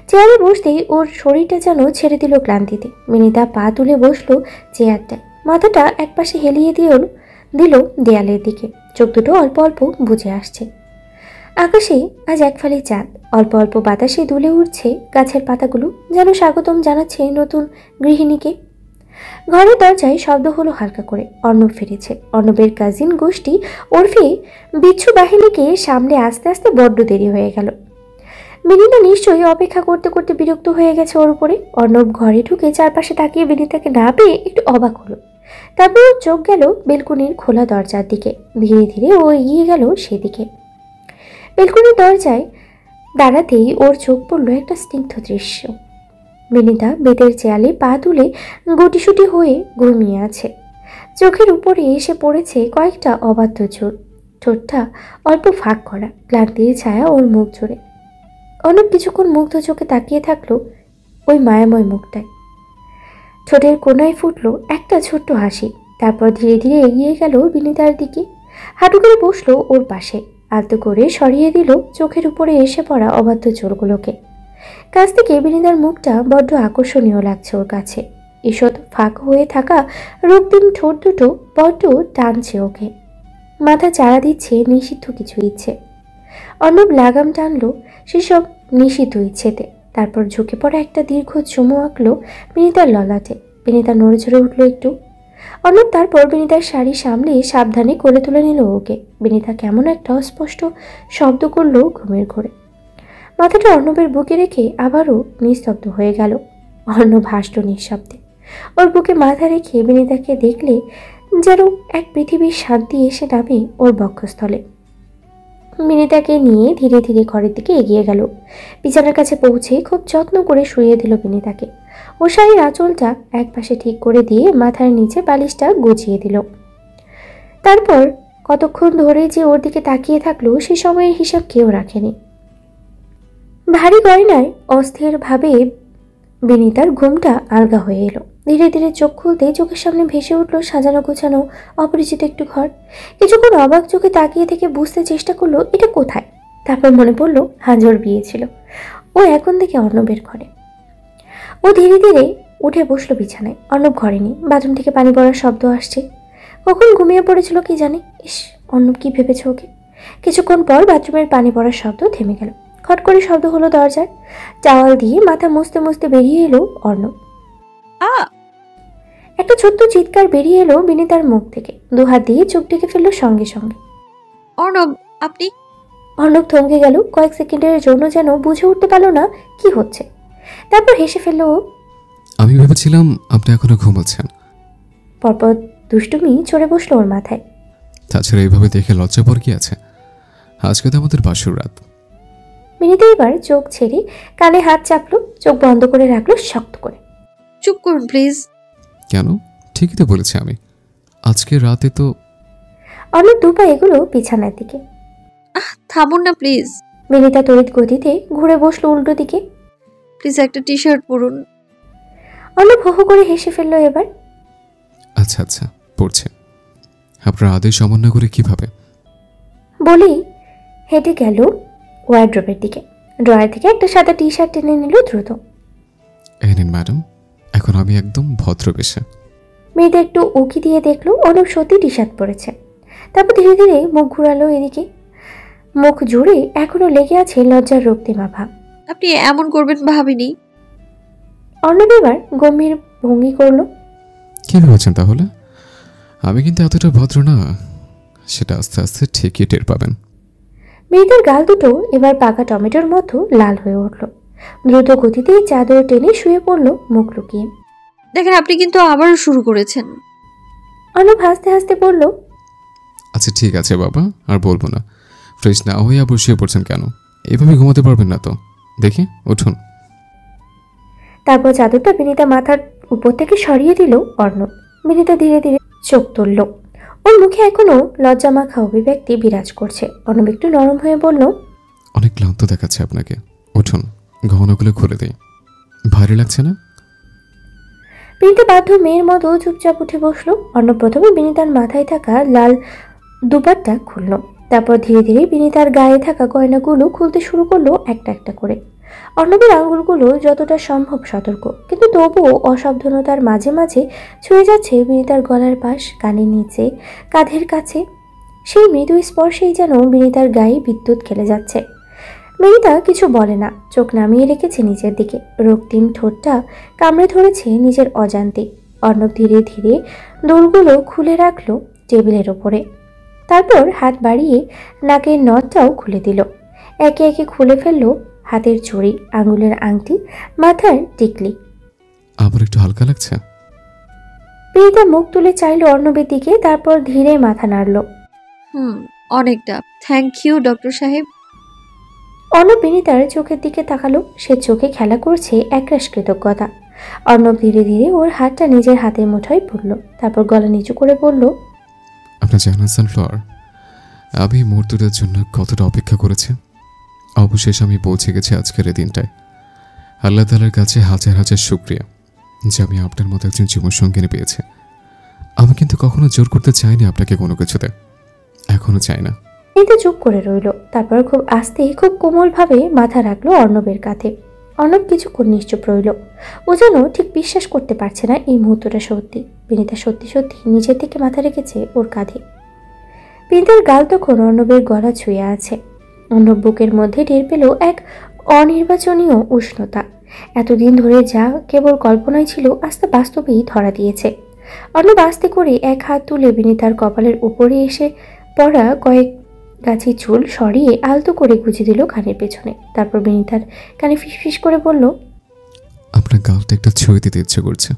চেয়ারে বসতেই ওর শরীরটা যেন ছেড়ে দিল ক্লান্তিতে। বিনীতা পা তুলে বসলো চেয়ারটায়, মাথাটা একপাশে হেলিয়ে দিল দেয়ালের দিকে। চোখ দুটো অল্প অল্প বুজে আসছে। আকাশে আজ এক ফালি চাঁদ, অল্প অল্প বাতাসে দুলে উঠছে গাছের পাতাগুলো, যেন স্বাগতম জানাচ্ছে নতুন গৃহিণীকে। ঘরের দরজায় শব্দ হলো হালকা করে। অর্ণব ফিরেছে। অর্ণবের কাজিন গোষ্ঠী ওরফে বিচ্ছু বাহিনীকে সামনে আস্তে আস্তে বড্ড দেরি হয়ে গেল। বিনীতা নিশ্চয়ই অপেক্ষা করতে করতে বিরক্ত হয়ে গেছে ওর উপরে। অর্ণব ঘরে ঢুকে চারপাশে তাকিয়ে বিনীতাকে না পেয়ে একটু অবাক হলো। তারপর ওর চোখ গেল বেলকুনির খোলা দরজার দিকে। ধীরে ধীরে ও এগিয়ে গেল সেদিকে। বেলকুনির দরজায় দাঁড়াতেই ওর চোখ পড়ল একটা স্নিগ্ধ দৃশ্য। বিনীতা বেতের চেয়ালে পা তুলে গুটিসুটি হয়ে ঘুমিয়ে আছে। চোখের উপরে এসে পড়েছে কয়েকটা অবাধ্য চোখ, ঠোঁটটা অল্প ফাঁক করা, ক্লান্তির ছায়া ওর মুখ জুড়ে। অনেক কিছুক্ষণ মুগ্ধ চোখে তাকিয়ে থাকলো ওই মায়াময় মুখটায়। ঠোঁটের কোনায় ফুটলো একটা ছোট্ট হাসি। তারপর ধীরে ধীরে এগিয়ে গেল বিনীতার দিকে, হাঁটু করে বসলো ওর পাশে। আলতো করে সরিয়ে দিল চোখের উপরে এসে পড়া অবাধ্য চোরগুলোকে। কাছ থেকে বিনিতার মুখটা বড্ড আকর্ষণীয় লাগছে ওর কাছে। ঈষৎ ফাঁক হয়ে থাকা রক্তিম ঠোঁট দুটো বড্ড টানছে ওকে। মাথা চাড়া দিচ্ছে নিষিদ্ধ কিছু ইচ্ছে। অর্ণব লাগাম টানলো সেসব নিষিদ্ধ ইচ্ছেতে। তারপর ঝুঁকে পড়া একটা দীর্ঘ চুমু আঁকলো বিনিতার ললাটে। বিনিতা নড়ে চড়ে উঠলো একটু। অর্ণব তারপর বিনিতার শাড়ি সামলে সাবধানে কোলে তুলে নিল ওকে। বিনিতা কেমন একটা অস্পষ্ট শব্দ করলো ঘুমের ঘোরে। মাথাটা অর্ণবের বুকে রেখে আবারও নিস্তব্ধ হয়ে গেল। অর্ণব হাসল নিঃশব্দে। ওর বুকে মাথা রেখে বিনিতাকে দেখলে যেন এক পৃথিবীর শান্তি এসে নামে ওর বক্ষস্থলে। বিনিতাকে নিয়ে ধীরে ধীরে ঘরের দিকে এগিয়ে গেল। বিছানার কাছে পৌঁছে খুব যত্ন করে শুইয়ে দিল বিনিতাকে। ও শাড়ির আঁচলটা এক পাশে ঠিক করে দিয়ে মাথার নিচে বালিশটা গুছিয়ে দিল। তারপর কতক্ষণ ধরে যে ওর দিকে তাকিয়ে থাকলো সে সময়ের হিসাব কেউ রাখেনি। ভারী গয়নায় অস্থিরভাবে বিনিতার ঘুমটা আলগা হয়ে এলো। ধীরে ধীরে চোখ খুলতে চোখের সামনে ভেসে উঠল সাজানো গোছানো অপরিচিত একটু ঘর। কিছুক্ষণ অবাক চোখে তাকিয়ে থেকে বুঝতে চেষ্টা করলো এটা কোথায়। তারপর মনে পড়লো হাজর বিয়ে ছিল ও এখন থেকে অর্ণবের ঘরে। ও ধীরে ধীরে উঠে বসলো বিছানায়। অর্ণব ঘরে নেই। বাথরুম থেকে পানি পড়ার শব্দ আসছে। কখন ঘুমিয়ে পড়েছিল কি জানে। ইস, অর্ণব কি ভেবেছে ওকে। কিছুক্ষণ পর বাথরুমের পানি পড়ার শব্দ থেমে গেল। খট করে শব্দ হলো দরজার। টাওয়াল দিয়ে মাথা মুছতে মুছতে বেরিয়ে এলো অর্ণব। একটা ছোট্ট চিৎকার বেরিয়ে এলো বিনিতার মুখ থেকে। দুহাত দিয়ে চোখ ঢেকে ফেললো সঙ্গে সঙ্গে। অর্ণব, আপনি? অর্ণব থমকে গেল। কয়েক সেকেন্ডের জন্য যেন বুঝে উঠতে পারলো না কি হচ্ছে। তারপর হেসে ফেললো ও। আমি ভেবেছিলাম আপনি এখনো ঘুমাচ্ছেন। পরপর দুষ্টুমি চড়ে বসলো ওর মাথায়। তাছাড়া এইভাবে দেখে লজ্জা পর কি আছে? আজকে তো আমাদের বাসর রাত। বিনিতা এবার চোখ ছেড়ে কানে হাত চাপলো। চোখ বন্ধ করে রাখলো শক্ত করে। চুপ করুন প্লিজ। কেন? ঠিকই তো বলেছি আমি। আজকে রাতে তো। অর্ণব দুপা এগুলো বিছানার দিকে। থামুন না প্লিজ। বিনিতা তড়িৎ গতিতে ঘুরে বসলো উল্টো দিকে। প্লিজ একটা টি শার্ট পরুন। অর্ণব হো হো করে হেসে ফেললো এবার। আচ্ছা আচ্ছা, পড়ছে। আপনার আদেশ অমান্য করে কিভাবে? বলেই হেঁটে গেল ওয়ার্ড্রোবের দিকে। ড্রয়ার থেকে একটা সাদা টি শার্ট টেনে নিল দ্রুত। এই নিন ম্যাডাম, এখন আমি একদম ভদ্রবেশে। মেয়েটা একটু উকি দিয়ে দেখলো অর্ণব সত্যি টি শার্ট পরেছে। তারপর ধীরে ধীরে মুখ ঘুরালো এদিকে। মুখ জুড়ে এখনো লেগে আছে লজ্জার রক্তিমা ভাব। আপনি এমন করবেন ভাবিনি। অর্ণব এবার গম্ভীর ভঙ্গি করলো। কি ভেবেছেন তাহলে? আমি কিন্তু এতটা ভদ্র না, সেটা আস্তে আস্তে ঠিকই টের পাবেন। মেয়েটার গাল দুটো এবার পাকা টমেটোর মতো লাল হয়ে উঠল। দ্রুত গতিতে চাদর টেনে শুয়ে পড়লো মুখ লুকিয়ে। দেখেন, আপনি কিন্তু আবারও শুরু করেছেন। অর্ণব হাসতে হাসতে বলল, আচ্ছা ঠিক আছে বাবা, আর বলবো না। ফ্রেশ না হয়ে আবার শুয়ে পড়ছেন কেন? এভাবে ঘুমাতে পারবেন না তো। দেখি উঠুন। তারপর চাদরটা বিনিতা মাথার উপর থেকে সরিয়ে দিল অর্ণব। বিনিতা ধীরে ধীরে চোখ তুলল। ওর মুখে এখনো লজ্জা মাখা অভিব্যক্তি বিরাজ করছে। অর্ণব একটু নরম হয়ে বলল, অনেক ক্লান্ত দেখাচ্ছে আপনাকে। উঠুন, গহনাগুলো খুলে দেই। ভারী লাগছে না? বিনিতা বাধ্য মেয়ের মতো চুপচাপ উঠে বসলো। অর্ণব প্রথমে বিনিতার মাথায় থাকা লাল দুপাট্টা খুলল। তারপর ধীরে ধীরে বিনিতার গায়ে থাকা গয়নাগুলো খুলতে শুরু করলো একটা একটা করে। অর্ণবের আঙুলগুলো যতটা সম্ভব সতর্ক, কিন্তু তবুও অসাবধানতার মাঝে মাঝে ছুঁয়ে যাচ্ছে বিনিতার গলার পাশ, কানের নিচে, কাঁধের কাছে। সেই মৃদু স্পর্শেই যেন বিনিতার গায়ে বিদ্যুৎ খেলে যাচ্ছে। বিনিতা কিছু বলে না, চোখ নামিয়ে রেখেছে নিচের দিকে। রক্তিম ঠোঁটটা কামড়ে ধরেছে নিজের অজান্তে। অর্ণব ধীরে ধীরে দুলগুলো খুলে রাখলো টেবিলের ওপরে। তারপর হাত বাড়িয়ে নাকের নথটাও খুলে দিল। একে একে খুলে ফেললো হাতের চুড়ি, আঙুলের আংটি, মাথার টিকলি। আবার একটু হালকা লাগছে? বিনিতা মুখ তুলে চাইল অর্ণবের দিকে, তারপর ধীরে মাথা নাড়ল। অনেকটা। থ্যাংক ইউ ডক্টর সাহেব। অর্ণব বিনিতার চোখের দিকে তাকালো। সে চোখে খেলা করছে একরাশ কৃতজ্ঞতা। অর্ণব ধীরে ধীরে ওর হাতটা নিজের হাতের মুঠোয় পুরল। তারপর গলা নিচু করে বলল, আপনার জানেন সানফ্লাওয়ার, আমি এই মুহূর্তটার জন্য কতটা অপেক্ষা করেছি। অবশেষ আমি পৌঁছে গেছি আজকের এই দিনটায়। আল্লাহ তাআলার কাছে হাজার হাজার শুকরিয়া যে আমি আপনার মতো একজন জীবনসঙ্গিনী পেয়েছি। আমি কিন্তু কখনো জোর করতে চাইনি আপনাকে কোনো কিছুতে, এখনো চাই না। বিনীতা চুপ করে রইল। তারপর খুব আস্তে খুব কোমলভাবে মাথা রাখলো অর্ণবের কাঁধে। অর্ণব কিছুক্ষণ নিশ্চুপ রইল। ও যেন ঠিক বিশ্বাস করতে পারছে না এই মুহূর্তটা সত্যি। বিনীতা সত্যি সত্যি নিজের দিকে মাথা রেখেছে ওর কাঁধে। বিনীতার গাল তখন অর্ণবের গলা ছুঁয়ে আছে। অর্ণব বুকের মধ্যে টের পেল এক অনির্বাচনীয় উষ্ণতা। এতদিন ধরে যা কেবল কল্পনায় ছিল আজ তা বাস্তবেই ধরা দিয়েছে। অর্ণব আস্তে করে এক হাত তুলে বিনীতার কপালের উপরে এসে পড়া কয়েক গাছি চুল সরিয়ে আলতো করে গুঁজে দিল কানের পেছনে। তারপর বিনীতার কানে ফিসফিস করে বলল, আপনার গালটা একটা ছুঁয়ে দিতে ইচ্ছে করছে।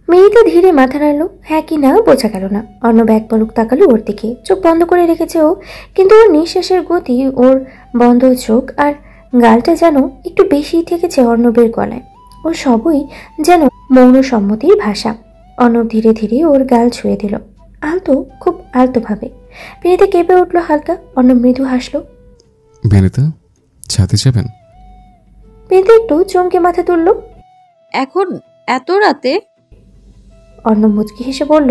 বিনীতা ধীরে মাথা নাড়ল। হ্যাঁ কি না বোঝা গেল না। অর্ণব এক পলক তাকালো ওর দিকে। চোখ বন্ধ করে রেখেছে ও, কিন্তু ওর নিঃশ্বাসের গতি, ওর বন্ধ চোখ আর গালটা যেন একটু বেশি ঠেকেছে অর্ণবের গলায়। ওর সবই যেন মৌন সম্মতির ভাষা। অর্ণব ধীরে ধীরে ওর গাল ছুঁয়ে দিল, আলতো, খুব আলতোভাবে। বিনীতা কেঁপে উঠল হালকা। অর্ণব মৃদু হাসলো। বিনীতা, ছাদে যাবেন? বিনীতা একটু চমকে মাথা তুলল। এখন এত রাতে? অর্ণব মুচকি হেসে বলল,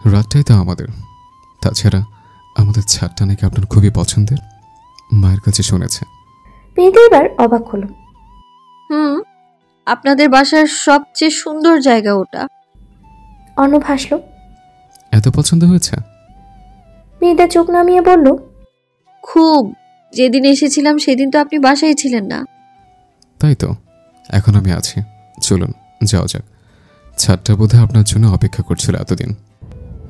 রাতটাই তো আমাদের। তাছাড়া আমাদের ছাদটা নাকি আপনার খুবই পছন্দের, মায়ের কাছে শুনেছে। বিনীতা এবার অবাক হলো। আপনাদের বাসার সবচেয়ে সুন্দর জায়গা ওটা। অর্ণব হাসলো। এত পছন্দ হয়েছে? বিনীতা চোখ নামিয়ে বলল, খুব। যেদিন এসেছিলাম সেদিন তো আপনি বাসায় ছিলেন না। তাই তো, এখন আমি আছি। চলুন যাওয়া যাক। ছাদটা বোধহয় আপনার জন্য অপেক্ষা করছিল এতদিন।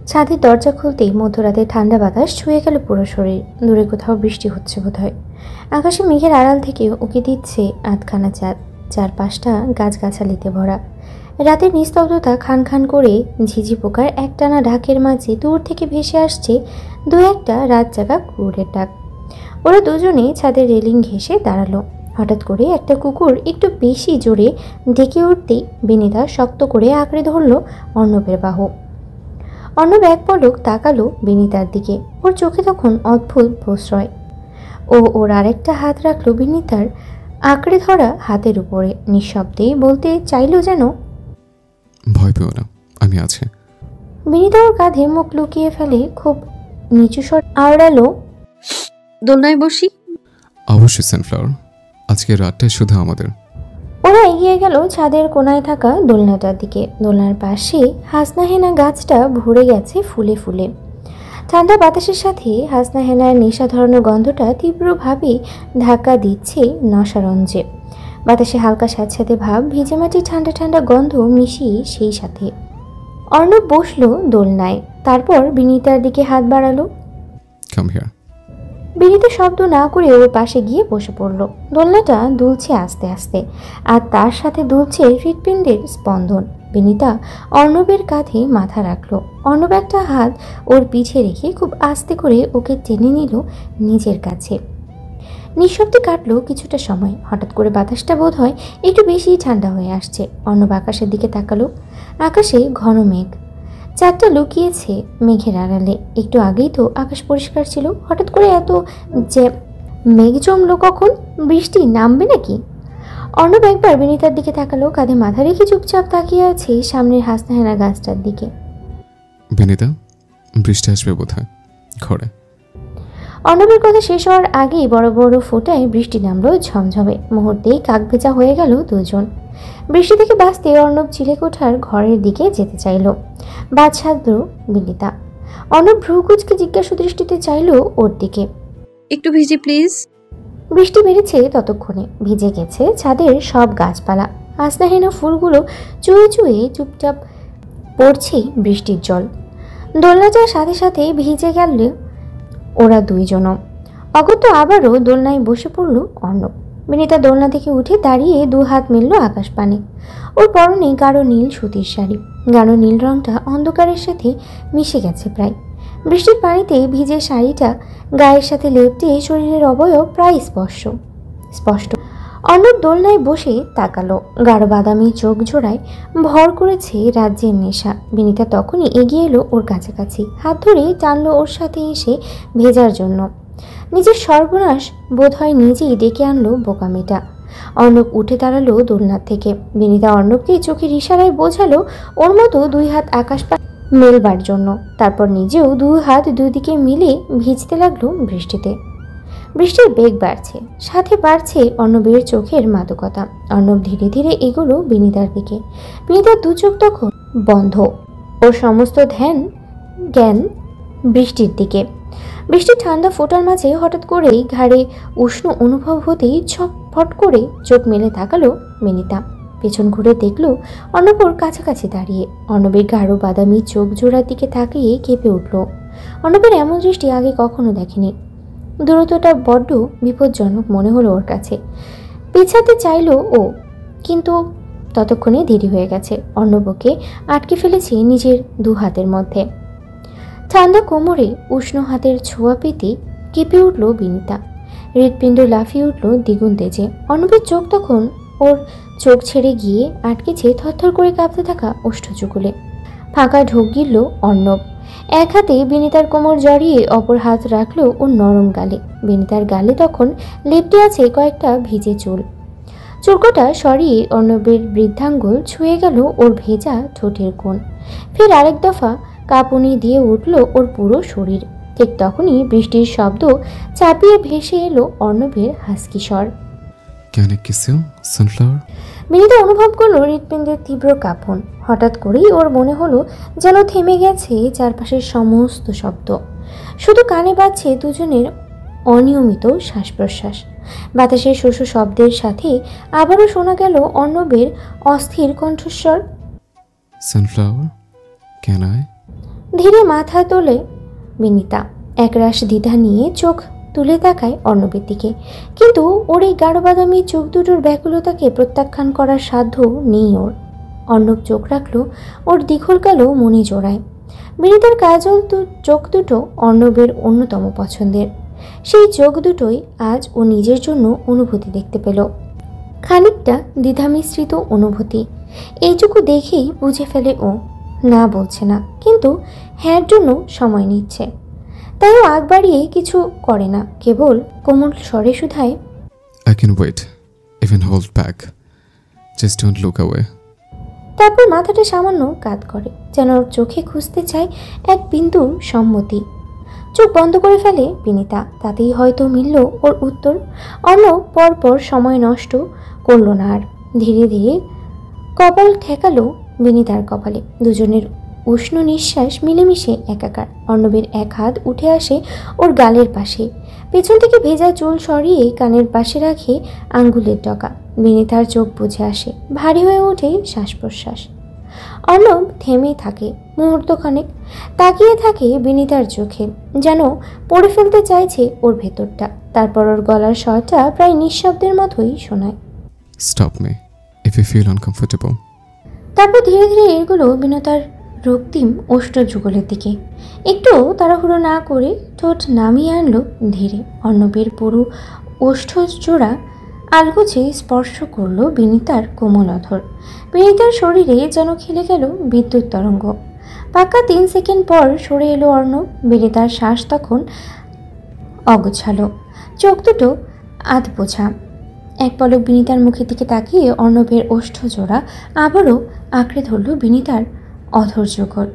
ছাদের দরজা খুলতেই মধ্যরাতে ঠান্ডা বাতাস ছুঁয়ে গেল পুরো শরীর। দূরে কোথাও বৃষ্টি হচ্ছে বোধহয়। আকাশে মেঘের আড়াল থেকে উকি দিচ্ছে আধখানা চাঁদ। চারপাশটা গাছগাছালিতে ভরা। রাতের নিস্তব্ধতা খান খান করে ঝিঝি পোকার একটানা ঢাকের মাঝে দূর থেকে ভেসে আসছে দু একটা রাত জাগা কুকুরের ডাক। ওরা দুজনে ছাদের রেলিং ঘেঁষে দাঁড়ালো। হঠাৎ করে একটা কুকুর একটু বেশি জোরে ডেকে উঠতেই বিনীতা শক্ত করে আঁকড়ে ধরল অর্ণবের বাহু। অর্ণব এক পলক তাকালো বিনীতার দিকে। ওর চোখে তখন অদ্ভুত প্রশ্রয়। ওর আরেকটা হাত রাখলো বিনীতার আঁকড়ে ধরা হাতের উপরে। নিঃশব্দেই বলতে চাইল যেন, ভয় পেও না, আমি আছি। বিনীতা ওর কাঁধে মুখ লুকিয়ে ফেলে খুব নিচু স্বর আওড়ালো, দোলনায় বসি? অবশ্যই সানফ্লাওয়ার, আজকে রাতটাই শুধু আমাদের। ওরা এগিয়ে গেল ছাদের কোনায় থাকা দোলনাটার দিকে। দোলনার পাশে হাসনাহেনা গাছটা ভরে গেছে ফুলে ফুলে। ঠান্ডা বাতাসের সাথে হাসনাহেনার নেশা ধরানো গন্ধটা তীব্রভাবে ধাক্কা দিচ্ছে নশারঞ্জে। বাতাসে হালকা স্যাঁতস্যাঁতে ভাব, ভিজে মাটির ঠান্ডা ঠান্ডা গন্ধ মিশিয়ে সেই সাথে। অর্ণব বসলো দোলনায়। তারপর বিনীতার দিকে হাত বাড়ালো। Come here. বিনীতা শব্দ না করে ওর পাশে গিয়ে বসে পড়ল। দোলনাটা দুলছে আস্তে আস্তে, আর তার সাথে দুলছে হৃৎপিণ্ডের স্পন্দন। বিনীতা অর্ণবের কাঁধে মাথা রাখলো। অর্ণব একটা হাত ওর পিঠে রেখে খুব আস্তে করে ওকে টেনে নিল নিজের কাছে। নিঃশব্দে কাটলো কিছুটা সময়। হঠাৎ করে বাতাসটা বোধ হয় একটু বেশি ঠান্ডা হয়ে আসছে। অর্ণব আকাশের দিকে তাকালো। আকাশে ঘন মেঘ, চাঁদটা লুকিয়েছে মেঘের আড়ালে। একটু আগেই তো আকাশ পরিষ্কার ছিল, হঠাৎ করে এত যে মেঘ জমলো কখন? বৃষ্টি নামবে নাকি? অর্ণব একবার বিনীতার দিকে তাকালো। কাঁধে মাথা রেখে চুপচাপ তাকিয়ে আছে সামনের হাসনাহেনা গাছটার দিকে। বিনীতা, বৃষ্টি আসবে বোধহয় ঘরে। অর্ণবের কথা শেষ হওয়ার আগেই বড় বড় ফোঁটায় বৃষ্টি নামলো ঝমঝমে। মুহূর্তেই কাক ভেজা হয়ে গেল দুজন। বৃষ্টি থেকে বাঁচতে অর্ণব চিলেকোঠার ঘরের দিকে যেতে চাইল। বাদ সাধল বিনীতা। অর্ণব ভ্রুকুচকে জিজ্ঞাসা দৃষ্টিতে চাইল ওর দিকে। একটু ভিজি প্লিজ। বৃষ্টি বেড়েছে ততক্ষণে। ভিজে গেছে ছাদের সব গাছপালা। হাসনাহেনা ফুলগুলো চুয়ে চুয়ে চুপচাপ পড়ছে বৃষ্টির জল। দোলনাটার সাথে সাথে ভিজে গেল ওরা দুইজনও। অগত্য আবারও দোলনায় বসে পড়ল অর্ণব। বিনীতা দোলনা থেকে উঠে দাঁড়িয়ে দু হাত মিলল আকাশ পানে। ওর পরনে গাঢ় নীল সুতির শাড়ি। গাঢ় নীল রংটা অন্ধকারের সাথে মিশে গেছে প্রায়। বৃষ্টির পানিতে ভিজে শাড়িটা গায়ের সাথে লেপটে শরীরের অবয়ব প্রায় স্পষ্ট। অর্ণব দোলনায় বসে তাকালো। গাঢ় বাদামি চোখ জোড়ায় ভর করেছে রাজ্যের নেশা। বিনীতা তখনই এগিয়ে এলো ওর কাছাকাছি। হাত ধরে টানলো ওর সাথে এসে ভেজার জন্য। নিজের সর্বনাশ বোধহয় নিজেই ডেকে আনলো বোকামেটা। অর্ণব উঠে দাঁড়ালো দোলনার থেকে। বিনীতা অর্ণবকে চোখের ইশারায় বোঝালো ওর মতো দুই হাত আকাশ মেলবার জন্য। তারপর নিজেও দুই হাত দুদিকে মিলে ভিজতে লাগলো বৃষ্টিতে। বৃষ্টির বেগ বাড়ছে, সাথে বাড়ছে অর্ণবের চোখের মাদকতা। অর্ণব ধীরে ধীরে এগোলো বিনিতার দিকে। বিনিতার দু চোখ তখন বন্ধ, ওর সমস্ত জ্ঞান বৃষ্টির দিকে। বৃষ্টির ঠান্ডা ফোঁটার মাঝে হঠাৎ করেই ঘাড়ে উষ্ণ অনুভব হতেই ছটফট করে চোখ মেলে তাকালো বিনিতা। পেছন ঘুরে দেখলো অর্ণব ওর কাছাকাছি দাঁড়িয়ে। অর্ণবের গাঢ় বাদামি চোখ জোড়ার দিকে তাকিয়ে কেঁপে উঠল। অর্ণবের এমন দৃষ্টি আগে কখনো দেখেনি। দূরত্বটা বড্ড বিপজ্জনক মনে হলো ওর কাছে। পিছাতে চাইলো ও, কিন্তু ততক্ষণে দেরি হয়ে গেছে। অর্ণবকে আটকে ফেলেছে নিজের দু হাতের মধ্যে। ঠান্ডা কোমরে উষ্ণ হাতের ছোঁয়া পেতে কেঁপে উঠল বিনিতা। হৃৎপিণ্ড লাফিয়ে উঠল দ্বিগুণ তেজে। অর্ণবের চোখ তখন ওর চোখ ছেড়ে গিয়ে আটকেছে থরথর করে কাঁপতে থাকা ওষ্ঠযুগলে। ফাঁকা ঢোক গিলল অর্ণব। এক হাতে বিনিতার কোমর জড়িয়ে অপর হাত রাখলো ওর নরম গালে। বিনিতার গালে তখন লেপ্টে আছে কয়েকটা ভিজে চুল। চুলকোটা সরিয়ে অর্ণবের বৃদ্ধাঙ্গুল ছুঁয়ে গেল ওর ভেজা ঠোঁটের কোণ। ফের আরেক দফা কাঁপুনি দিয়ে উঠল ওর পুরো শরীর। ঠিক তখনই বৃষ্টির শব্দ চাপিয়ে ভেসে এলো অর্ণবের হাসকি স্বর। Can I kiss you sunflower? Binita অনুভব করলো হৃৎপিণ্ডের তীব্র কাঁপন। হঠাৎ করেই ওর মনে হলো যেন থেমে গেছে চারপাশের সমস্ত শব্দ। শুধু কানে বাজছে দুজনের অনিয়মিত শ্বাস প্রশ্বাস। বাতাসের শোষো শব্দের সাথে আবারও শোনা গেল অর্ণবের অস্থির কণ্ঠস্বর, সানফ্লাওয়ার ক্যান আই? ধীরে মাথা তোলে বিনিতা। একরাশ দ্বিধা নিয়ে চোখ তুলে তাকায় অর্ণবের দিকে, কিন্তু ওর এই গাঢ় বাদামি চোখ দুটোর ব্যাকুলতাকে প্রত্যাখ্যান করার সাধ্য নেই ওর। অর্ণব চোখ রাখলো ওর দীঘল কালো মণি জোড়ায়। বিনিতার কাজল চোখ দুটো অর্ণবের অন্যতম পছন্দের। সেই চোখ দুটোই আজ ও নিজের জন্য অনুভূতি দেখতে পেল, খানিকটা দ্বিধামিশ্রিত অনুভূতি। এইটুকু দেখেই বুঝে ফেলে ও না বলছে না, কিন্তু হ্যাঁর জন্য সময় নিচ্ছে। তাই ও আগ বাড়িয়ে কিছু করে না, কেবল কোমল স্বরে শুধায়, I can wait, even hold back. Just don't look away. তারপর মাথাটা সামান্য কাত করে, যেন ওর চোখে খুঁজতে চায় এক বিন্দু সম্মতি। চোখ বন্ধ করে ফেলে বিনিতা। তাতেই হয়তো মিলল ওর উত্তর। অর্ণব পরপর সময় নষ্ট করল না আর। ধীরে ধীরে কপাল ঠেকালো বিনিতার কপালে। দুজনের উষ্ণ নিঃশ্বাস মিলেমিশে একাকার। অর্ণবের এক হাত উঠে আসে ওর গালের পাশে, পেছন থেকে ভেজা চুল সরিয়ে কানের পাশে রাখে আঙ্গুলের ডগা। বিনিতার চোখ বুজে আসে, ভারী হয়ে ওঠে শ্বাস প্রশ্বাস। অর্ণব থেমে থাকে মুহূর্তখানেক, তাকিয়ে থাকে বিনিতার চোখে, যেন পড়ে ফেলতে চাইছে ওর ভেতরটা। তারপর ওর গলার স্বরটা প্রায় নিঃশব্দের মতোই শোনায়, Stop me if you feel uncomfortable. তারপর ধীরে ধীরে এগুলো বিনতার রক্তিম ওষ্ঠ যুগলের দিকে। একটু তাড়াহুড়ো না করে ঠোঁট নামিয়ে আনলো ধীরে। অর্ণবের পুরো ওষ্ঠ জোড়া আলগোছে স্পর্শ করলো বিনিতার কোমল অধর। বিনিতার শরীরে যেন খেলে গেল বিদ্যুৎ তরঙ্গ। পাক্কা 3 সেকেন্ড পর সরে এলো অর্ণব। বিনিতার শ্বাস তখন অগোছালো, চোখ দুটো আধ বোঝা। এক পলক বিনিতার মুখের দিকে তাকিয়ে অর্ণবের ওষ্ঠ জোড়া আবারও আঁকড়ে ধরল বিনিতার অধর যুগল।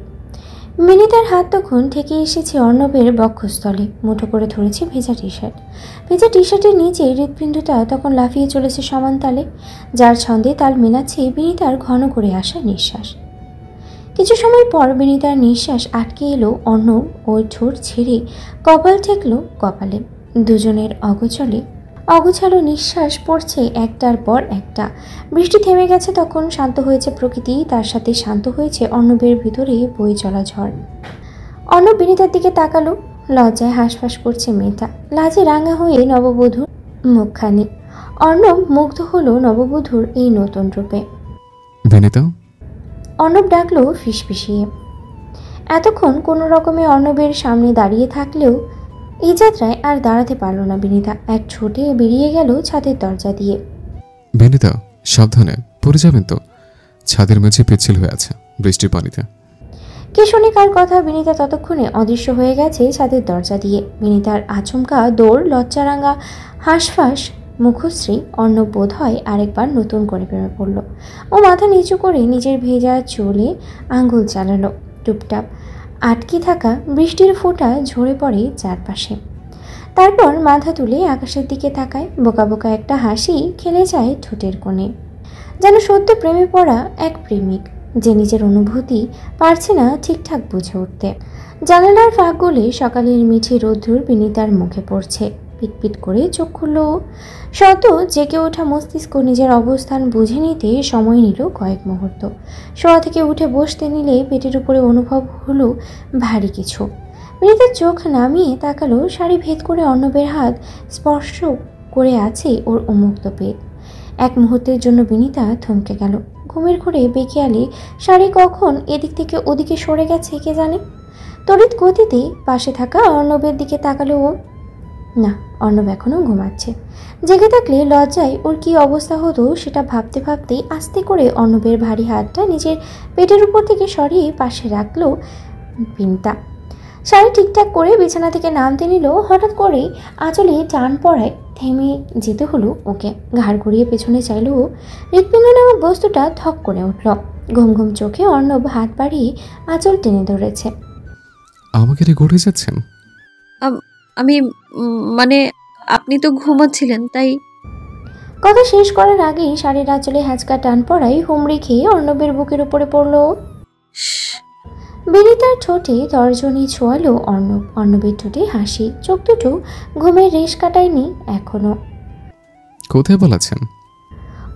বিনিতার হাত তখন ঠেকে এসেছে অর্ণবের বক্ষস্থলে, মুঠো করে ধরেছে ভেজা টি শার্ট। ভেজা টি শার্টের নিচে হৃৎপিণ্ডটা তখন লাফিয়ে চলেছে সমান তালে, যার ছন্দে তাল মেলাচ্ছে বিনিতার ঘন করে আসা নিঃশ্বাস। কিছু সময় পর বিনিতার নিঃশ্বাস আটকে এলো। অর্ণব ওই ঠোঁট ছেড়ে কপাল ঠেকল কপালে। দুজনের অগোছালো নিঃশ্বাস পড়ছে একটার পর একটা। বৃষ্টি থেমে গেছে তখন, শান্ত হয়েছে প্রকৃতি, তার সাথে শান্ত হয়েছে অর্ণবের ভিতরে বয়ে চলা ঝড়। অর্ণব বিনিতার দিকে তাকালো, লজ্জায় হাঁসফাঁস করছে মেয়েটা, লাজে রাঙা হয়ে নববধূর মুখখানি। অর্ণব মুগ্ধ হলো নববধূর এই নতুন রূপে। বিনিতা? অর্ণব ডাকলো ফিসফিসিয়ে। এতক্ষণ কোনো রকমে অর্ণবের সামনে দাঁড়িয়ে থাকলেও এই যাত্রায় আর দাঁড়াতে পারল না বিনিতা। এক ছোটে বেরিয়ে গেল ছাদের দরজা দিয়ে। বিনিতা সাবধানে, পড়ে যাবেন তো, ছাদের মেঝে পিচ্ছিল হয়ে আছে বৃষ্টির পানিতে। কে শুনে কার কথা? বিনিতা ততক্ষণে অদৃশ্য হয়ে গেছে ছাদের দরজা দিয়ে। বিনিতার আচমকা দৌড়, লজ্জারাঙা হাঁসফাঁস মুখশ্রী। অর্ণব বোধ হয় আরেকবার নতুন করে প্রেমে পড়ল। ও মাথা নিচু করে নিজের ভেজা চুলে আঙ্গুল চালালো। টুপটাপ আটকে থাকা বৃষ্টির ফোঁটা ঝরে পড়ে চারপাশে। তারপর মাথা তুলে আকাশের দিকে তাকায়, বোকা বোকা একটা হাসি খেলে যায় ঠোঁটের কোণে, যেন সদ্য প্রেমে পড়া এক প্রেমিক যে নিজের অনুভূতি পারছে না ঠিকঠাক বুঝে উঠতে। জানালার ফাঁক গলে সকালের মিঠে রোদ্দুর বিনীতার মুখে পড়ছে। পিটপিট করে চোখ খুলল। শত জেগে ওঠা মস্তিষ্ক নিজের অবস্থান বুঝে নিতে সময় নিল কয়েক মুহূর্ত। শোয়া থেকে উঠে বসতে নিলে পেটের উপরে অনুভব হলো ভারী কিছু। বিনীতার চোখ নামিয়ে তাকালো, শাড়ি ভেদ করে অর্ণবের হাত স্পর্শ করে আছে ওর উন্মুক্ত পেট। এক মুহূর্তের জন্য বিনীতা থমকে গেল। ঘুমের ঘোরে বেখেয়ালি শাড়ি কখন এদিক থেকে ওদিকে সরে গেছে কে জানে। তড়িৎ গতিতে পাশে থাকা অর্ণবের দিকে তাকালো ও। না, অর্ণব এখনও ঘুমাচ্ছে। জেগে থাকলে লজ্জায় ওর কী অবস্থা হতো সেটা ভাবতে ভাবতেই আস্তে করে অর্ণবের ভারী হাতটা নিজের পেটের উপর থেকে সরিয়ে পাশে রাখলো বিনীতা। শাড়ি ঠিকঠাক করে বিছানা থেকে নামতে নিল। হঠাৎ করে আঁচলে টান পড়ায় থেমে যেতে হলো ওকে। ঘাড় ঘুরিয়ে পেছনে চাইল ও। হৃৎপিণ্ড নামক বস্তুটা থক করে উঠল। ঘুম ঘুম চোখে অর্ণব হাত বাড়িয়ে আঁচল টেনে ধরেছে। আমাকে রে গড়ে যাচ্ছেন? আমি মানে আপনি তো ঘুমাচ্ছিলেন তাই। কথা শেষ করার আগেই শাড়ির আঁচলে হ্যাঁচকা টান পড়ায় হুমড়ি খেয়ে অর্ণবের বুকের উপরে পড়ল। বিনীতার ঠোঁটে তর্জনী ছোঁয়ালো অর্ণব। অর্ণবের ঠোঁটে হাসি, চোখ দুটো ঘুমের রেশ কাটায়নি এখনো। কোথায় বলেছেন?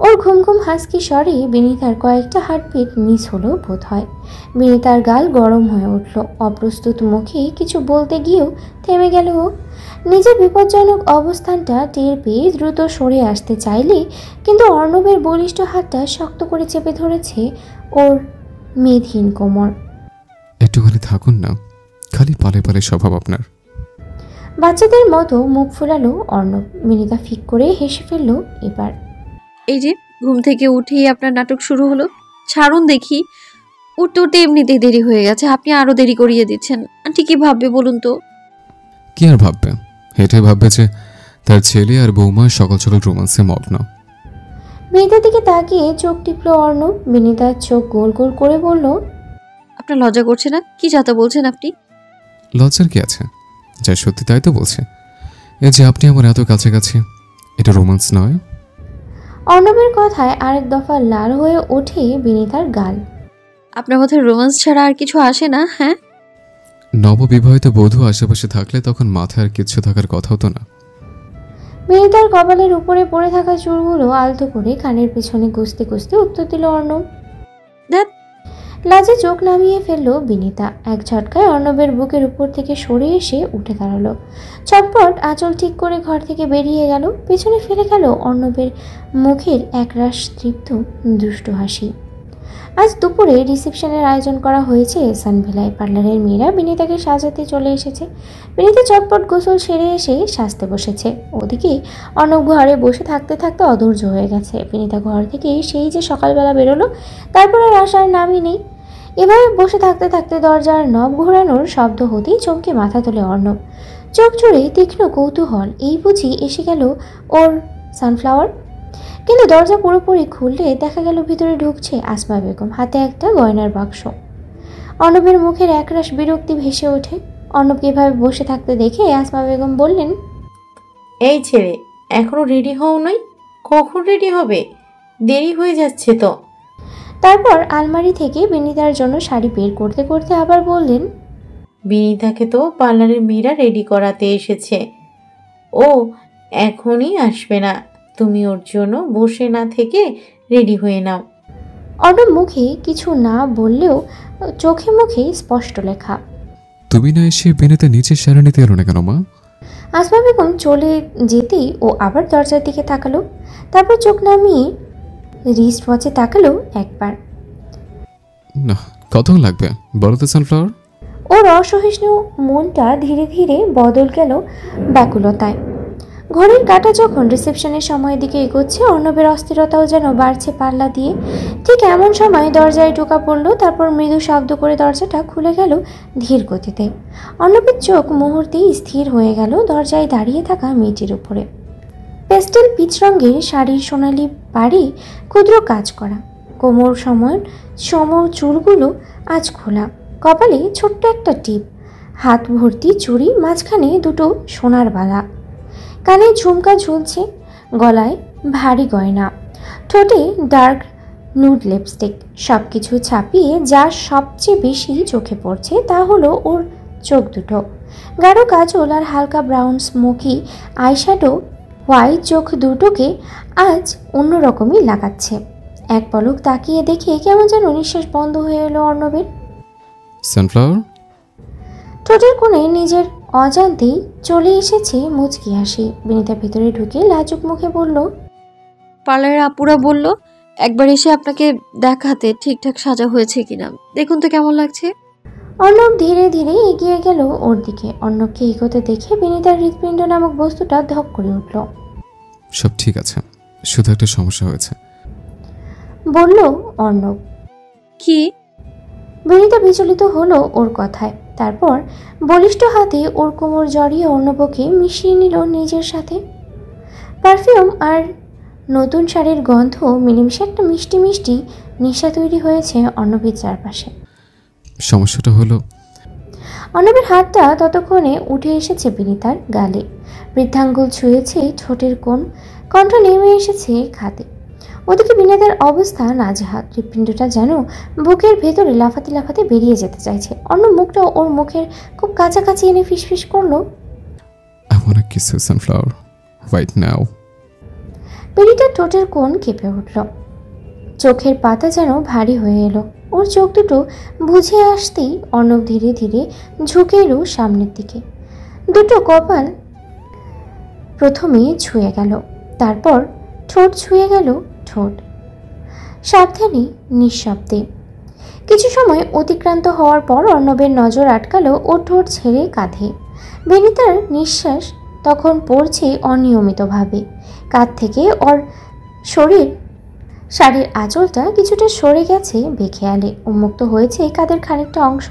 ওর ঘুম ঘুম হাসকি স্বরে বিনীতার কয়েকটা হার্টবিট মিস হলো বোধ হয়। বিনীতার গাল গরম হয়ে উঠল। অপ্রস্তুত মুখে কিছু বলতে গিয়েও থেমে গেল ও। নিজের বিপজ্জনক অবস্থানটা টের পেয়ে দ্রুত সরে আসতে চাইলে কিন্তু অর্ণবের বলিষ্ঠ হাতটা শক্ত করে চেপে ধরেছে ওর মেদহীন কোমর। একটুখানি থাকুন না, খালি পালে পালে স্বভাব আপনার। বাচ্চাদের মতো মুখ ফুলালো অর্ণব। বিনীতা ফিক করে হেসে ফেলল এবার। এই যে ঘুম থেকে উঠেই আপনার নাটক শুরু হলো, ছাড়ুন দেখি। উঠতে উঠতে এমনিতেই দেরি হয়ে গেছে, আপনি আরো দেরি করিয়ে দিচ্ছেন। আন্টি কি ভাববে বলুন তো? কি আর ভাববে? এটাই ভাববে যে তার ছেলে আর বৌমা সকাল সকাল রোমান্সে মগ্ন। বিনীতার দিকে তাকিয়ে চোখ টিপল অর্ণব। বিনীতার চোখ গোল গোল করে বলল, আপনার লজ্জা করছে না? কি যাতা বলছেন আপনি? লজ্জার কি আছে? যা সত্যি তাই তো বলছে। এই যে আপনি আমার এত কাছাকাছি, এটা রোমান্স নয়? অর্ণবের কথায় আরেক দফা লাল হয়ে ওঠে বিনীতার গাল। আপনার মাথায় রোমান্স ছাড়া আর কিছু আসে না? হ্যাঁ, নববিবাহিত বধূ আশেপাশে থাকলে তখন মাথায় আর কিচ্ছু থাকার কথা হতো না। বিনীতার কপালের উপরে পড়ে থাকা চুলগুলো আলতো করে কানের পেছনে গুছতে গুছতে উত্তর দিল অর্ণব। লাজে চোখ নামিয়ে ফেললো বিনীতা। এক ঝটকায় অর্ণবের বুকের উপর থেকে সরে এসে উঠে দাঁড়ালো। চটপট আঁচল ঠিক করে ঘর থেকে বেরিয়ে গেল। পেছনে ফেলে গেল অর্ণবের মুখের একরাশ তৃপ্ত দুষ্টু হাসি। আজ দুপুরে রিসেপশনের আয়োজন করা হয়েছে সানভিলায়। পার্লারের মেয়েরা বিনীতাকে সাজাতে চলে এসেছে। বিনীতা চটপট গোসল সেরে এসে সাজতে বসেছে। ওদিকে অর্ণব ঘরে বসে থাকতে থাকতে অধৈর্য হয়ে গেছে। বিনীতা ঘর থেকে সেই যে সকালবেলা বেরোলো, তারপর আর আসার নামই নেই। এভাবে বসে থাকতে থাকতে দরজার নব ঘোরানোর শব্দ হতেই চমকে মাথা তোলে অর্ণব। চোখ জুড়ে তীক্ষ্ণ কৌতূহল, এই বুঝি এসে গেল ওর সানফ্লাওয়ার। কিন্তু দরজা পুরোপুরি খুললে দেখা গেল ভিতরে ঢুকছে আসমা বেগম, হাতে একটা গয়নার বাক্স। অর্ণবের মুখের একরাশ বিরক্তি ভেসে ওঠে। অর্ণবকে এভাবে বসে থাকতে দেখে আসমা বেগম বললেন, এই ছেলে এখনো রেডি হও নাই? কখন রেডি হবে? দেরি হয়ে যাচ্ছে তো। তারপর আলমারি থেকে বিনীতার জন্য শাড়ি বের করতে করতে আবার বললেন, বিনীতাকে তো পার্লারের মেয়েরা রেডি করাতে এসেছে, ও এখনই আসবে না। তুমি ওর জন্য বসে না থেকে রেডি হয়ে নাও। অর্ণব মুখে কিছু না বললেও চোখে মুখে স্পষ্ট লেখা। তুমি না এসে বিনীতা নিচে সেরে নিতে এলো না কেন মা? আসমা বেগম চলে যেতেই ও আবার দরজার দিকে তাকালো। তারপর চোখ নামিয়ে রিস্ট ওয়াচে তাকালো একবার। না, কতক্ষণ লাগবে বলো তো সানফ্লাওয়ার? ওর অসহিষ্ণু মনটা ধীরে ধীরে বদল গেল ব্যাকুলতায়। ঘড়ির কাঁটা যখন রিসেপশনের সময়ের দিকে এগোচ্ছে, অর্ণবের অস্থিরতাও যেন বাড়ছে পাল্লা দিয়ে। ঠিক এমন সময় দরজায় ঢোকা পড়লো। তারপর মৃদু শব্দ করে দরজাটা খুলে গেল ধীর গতিতে। অর্ণবের চোখ মুহূর্তেই স্থির হয়ে গেল দরজায় দাঁড়িয়ে থাকা মেয়েটির উপরে। পেস্টেল পিচ রঙের শাড়ির সোনালি পাড়ি ক্ষুদ্র কাজ করা, কোমর সম চুলগুলো আজ খোলা, কপালে ছোট্ট একটা টিপ, হাত ভর্তি চুড়ি, মাঝখানে দুটো সোনার বালা, কানে ঝুমকা ঝুলছে, গলায় ভারী গয়না, ঠোঁটে ডার্ক নুড লিপস্টিক। সব কিছু ছাপিয়ে যা সবচেয়ে বেশি চোখে পড়ছে তা হলো ওর চোখ দুটো। গাঢ় কাজল আর হালকা ব্রাউন স্মোকি আইশ্যাডো হোয়াইট চোখ দুটোকে আজ অন্যরকমই লাগাচ্ছে। এক পলক তাকিয়ে দেখে কেমন যেন নিঃশ্বাস বন্ধ হয়ে এলো অর্ণবের। সানফ্লাওয়ার। ঠোঁটের কোণে নিজের অজান্তেই চলে এসেছে মুচকি হাসি। বিনিতা ভেতরে ঢুকে লাজুক মুখে বলল, পার্লারের আপুরা বলল একবার এসে আপনাকে দেখাতে ঠিকঠাক সাজা হয়েছে কিনা, দেখুন তো কেমন লাগছে। অর্ণব ধীরে ধীরে এগিয়ে গেল ওর দিকে। অর্ণবকে এগোতে দেখে বিনিতার হৃৎপিণ্ড নামক বস্তুটা ধক করে উঠল। সব ঠিক আছে, শুধু একটা সমস্যা হয়েছে, বলল অর্ণব। কি? বিনিতা বিচলিত হলো ওর কথায়। তারপর বলিষ্ঠ হাতে ওর কোমর জড়িয়ে অর্ণবকে মিশিয়ে নিল নিজের সাথে। পারফিউম আর নতুন শাড়ির গন্ধ মিলেমিশে একটা মিষ্টি মিষ্টি নেশা তৈরি হয়েছে অর্ণবের চারপাশে। সমস্যাটা হলো, অর্ণবের হাতটা ততক্ষণে উঠে এসেছে বিনিতার গালে, বৃদ্ধাঙ্গুল ছুঁয়েছে ঠোঁটের কোণ, কণ্ঠ নেমে এসেছে খাতে। ওদিকে বিনিতার অবস্থা নাজেহাল, হৃৎপিণ্ডটা যেন বুকের ভেতরে লাফাতে লাফাতে বেরিয়ে যেতে চাইছে। অর্ণব মুখটা ওর মুখের খুব কাছাকাছি এনে ফিসফিস করলো, I wanna kiss you, sunflower, right now. বিনিতার ঠোঁটের কোণ কেঁপে উঠল, চোখের পাতা যেন ভারী হয়ে এলো। ওর চোখ দুটো বুঝে আসতেই অর্ণব ধীরে ধীরে ঝুঁকে এলো সামনের দিকে। দুটো কপাল প্রথমে ছুঁয়ে গেল, তারপর ঠোঁট ছুঁয়ে গেল ঠোঁট, সাবধানে নিঃশব্দে। কিছু সময় অতিক্রান্ত হওয়ার পর অর্ণবের নজর আটকালো ওর ঠোঁট ছেড়ে কাঁধে। বিনিতার নিঃশ্বাস তখন পড়ছে অনিয়মিতভাবে। কাঁধ থেকে ওর শাড়ির আঁচলটা কিছুটা সরে গেছে বেখেয়ালে, উন্মুক্ত হয়েছে কাঁধের খানিকটা অংশ।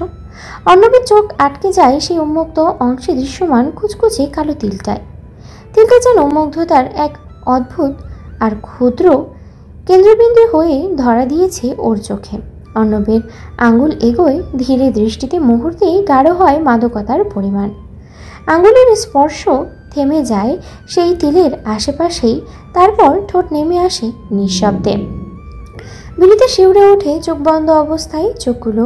অর্ণবের চোখ আটকে যায় সেই উন্মুক্ত অংশে দৃশ্যমান কুচকুচে কালো তিলটায়। তিলটা যেন মুগ্ধতার এক অদ্ভুত আর ক্ষুদ্র কেন্দ্রবিন্দু হয়ে ধরা দিয়েছে ওর চোখে। অর্ণবের আঙুল এগোয় ধীরে, দৃষ্টিতে মুহূর্তেই গাঢ় হয় মাদকতার পরিমাণ। আঙুলের স্পর্শ থেমে যায় সেই তিলের আশেপাশেই, তারপর ঠোঁট নেমে আসে নিঃশব্দে। বিনিতা শিউরে ওঠে চোখ বন্ধ অবস্থায়, চোখগুলো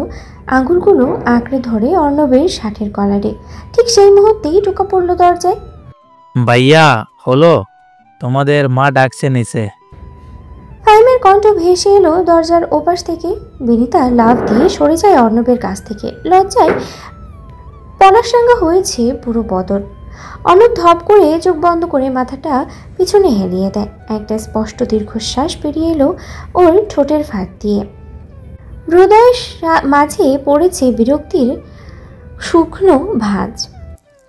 আঙুলগুলো আঁকড়ে ধরে অর্ণবের শার্টের কলারে। ঠিক সেই মুহূর্তেই ঢোকা পড়ল দরজায়। ভাইয়া হলো, তোমাদের মা ডাকছে নিচে। ফাইমের কণ্ঠ ভেসে এলো দরজার ওপাশ থেকে। বিনিতা লাফ দিয়ে সরে যায় অর্ণবের কাছ থেকে। লজ্জায় পলাশরাঙ্গা হয়েছে পুরো বদন। অর্ণব ধপ করে চোখ বন্ধ করে মাথাটা পিছনে হেলিয়ে দেয়। একটা স্পষ্ট দীর্ঘশ্বাস বেরিয়ে এলো ওর ঠোঁটের ফাঁক দিয়ে। হৃদয়ের মাঝে পড়েছে বিরক্তির শুকনো ভাঁজ।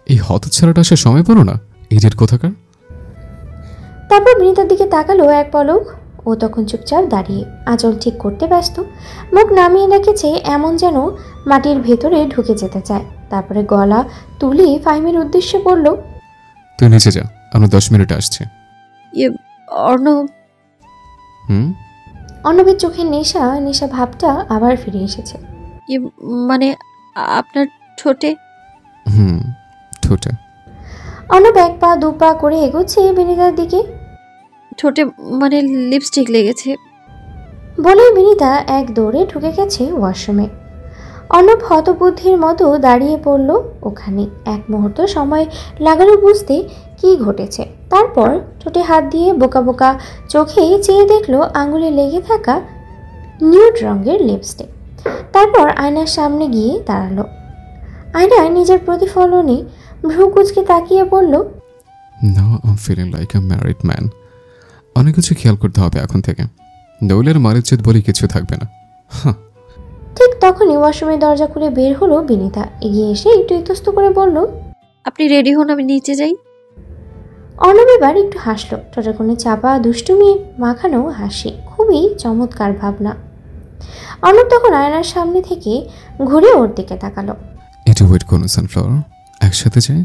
এই হতচ্ছাড়াটা আসার সময় পারো না, ইডিয়েট কোথাকার। তারপর বিনিতার দিকে তাকালো এক পলক। ও তখন চুপচাপ দাঁড়িয়ে, আঁচল ঠিক করতে ব্যস্ত, মুখ নামিয়ে রেখেছে এমন যেন মাটির ভেতরে ঢুকে যেতে চায়। তারপরে গলা তুলে ফাহিমের উদ্দেশ্যে বলল, তুই নিচে যা, আমরা 10 মিনিটে আসছি। অর্ণব। অর্ণবের চোখের নেশা ভাবটা আবার ফিরে এসেছে। মানে আপনার ঠোঁটে? ঠোঁটে। অর্ণব এক পা দু পা করে এগোচ্ছে বিনিতার দিকে। ঠোঁটে মানে লিপস্টিক লেগেছে বলে বিনিতা এক দৌড়ে ঢুকে গেছে ওয়াশরুমে। অর্ণব হতবুদ্ধির মতো দাঁড়িয়ে পড়ল ওখানে। এক মুহূর্ত সময় লাগালো বুঝতে কি ঘটেছে। তারপর ঠোঁটে হাত দিয়ে বোকা বোকা চোখে চেয়ে দেখলো আঙুলে লেগে থাকা নিউড রঙের লিপস্টিক। তারপর আয়নার সামনে গিয়ে দাঁড়ালো। আয়নায় নিজের প্রতিফলনে ভ্রু কুচকে তাকিয়ে বলল, now I am feeling like a married man. অনেক কিছু খেয়াল করতে হবে এখন থেকে, দৌলের মারিচ্ছেদ বলে কিছু থাকবে না। ঠিক তখনই ওয়াশরুমের দরজা খুলে বের হলো বিনিতা। এগিয়ে এসে একটু ইতস্ত করে বলল, আপনি রেডি হন, আমি নিচে যাই। অর্ণব এবার একটু হাসলো, ঠোঁটের কোণে চাপা দুষ্টুমি মাখানো হাসি, খুবই চমৎকার ভাবনা। অর্ণব তখন আয়নার সামনে থেকে ঘুরে ওর দিকে তাকালো। একটু ওয়েট করুন সানফ্লাওয়ার, একসাথে যাই।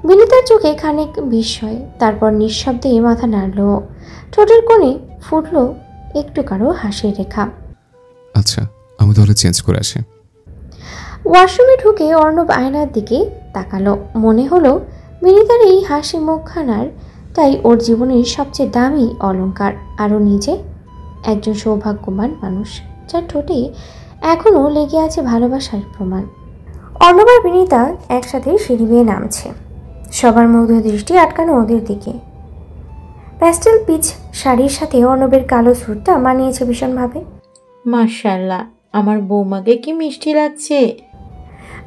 বিনিতার চোখে খানিক বিস্ময়, তারপর নিঃশব্দে মাথা নাড়ল। ঠোঁটের কোণে ফুটলো একটু কারো হাসির রেখা। আচ্ছা, আমি তাহলে চেঞ্জ করে আসি। ওয়াশরুমে ঢুকে অর্ণব আয়নার দিকে তাকালো। মনে হলো বিনীতার এই হাসি মুখখানার তাই ওর জীবনের সবচেয়ে দামি অলংকার। আরও নিজে একজন সৌভাগ্যবান মানুষ, যার ঠোঁটে এখনও লেগে আছে ভালোবাসার প্রমাণ। অর্ণব আর বিনীতা একসাথে সিঁড়ি বেয়ে নামছে। সবার মুগ্ধ দৃষ্টি আটকানো ওদের দিকে। প্যাস্টেল পিচ শাড়ির সাথে অর্ণবের কালো স্যুটটা মানিয়েছে ভীষণভাবে। মাশাআল্লাহ, আমার বৌমাকে কি মিষ্টি লাগছে।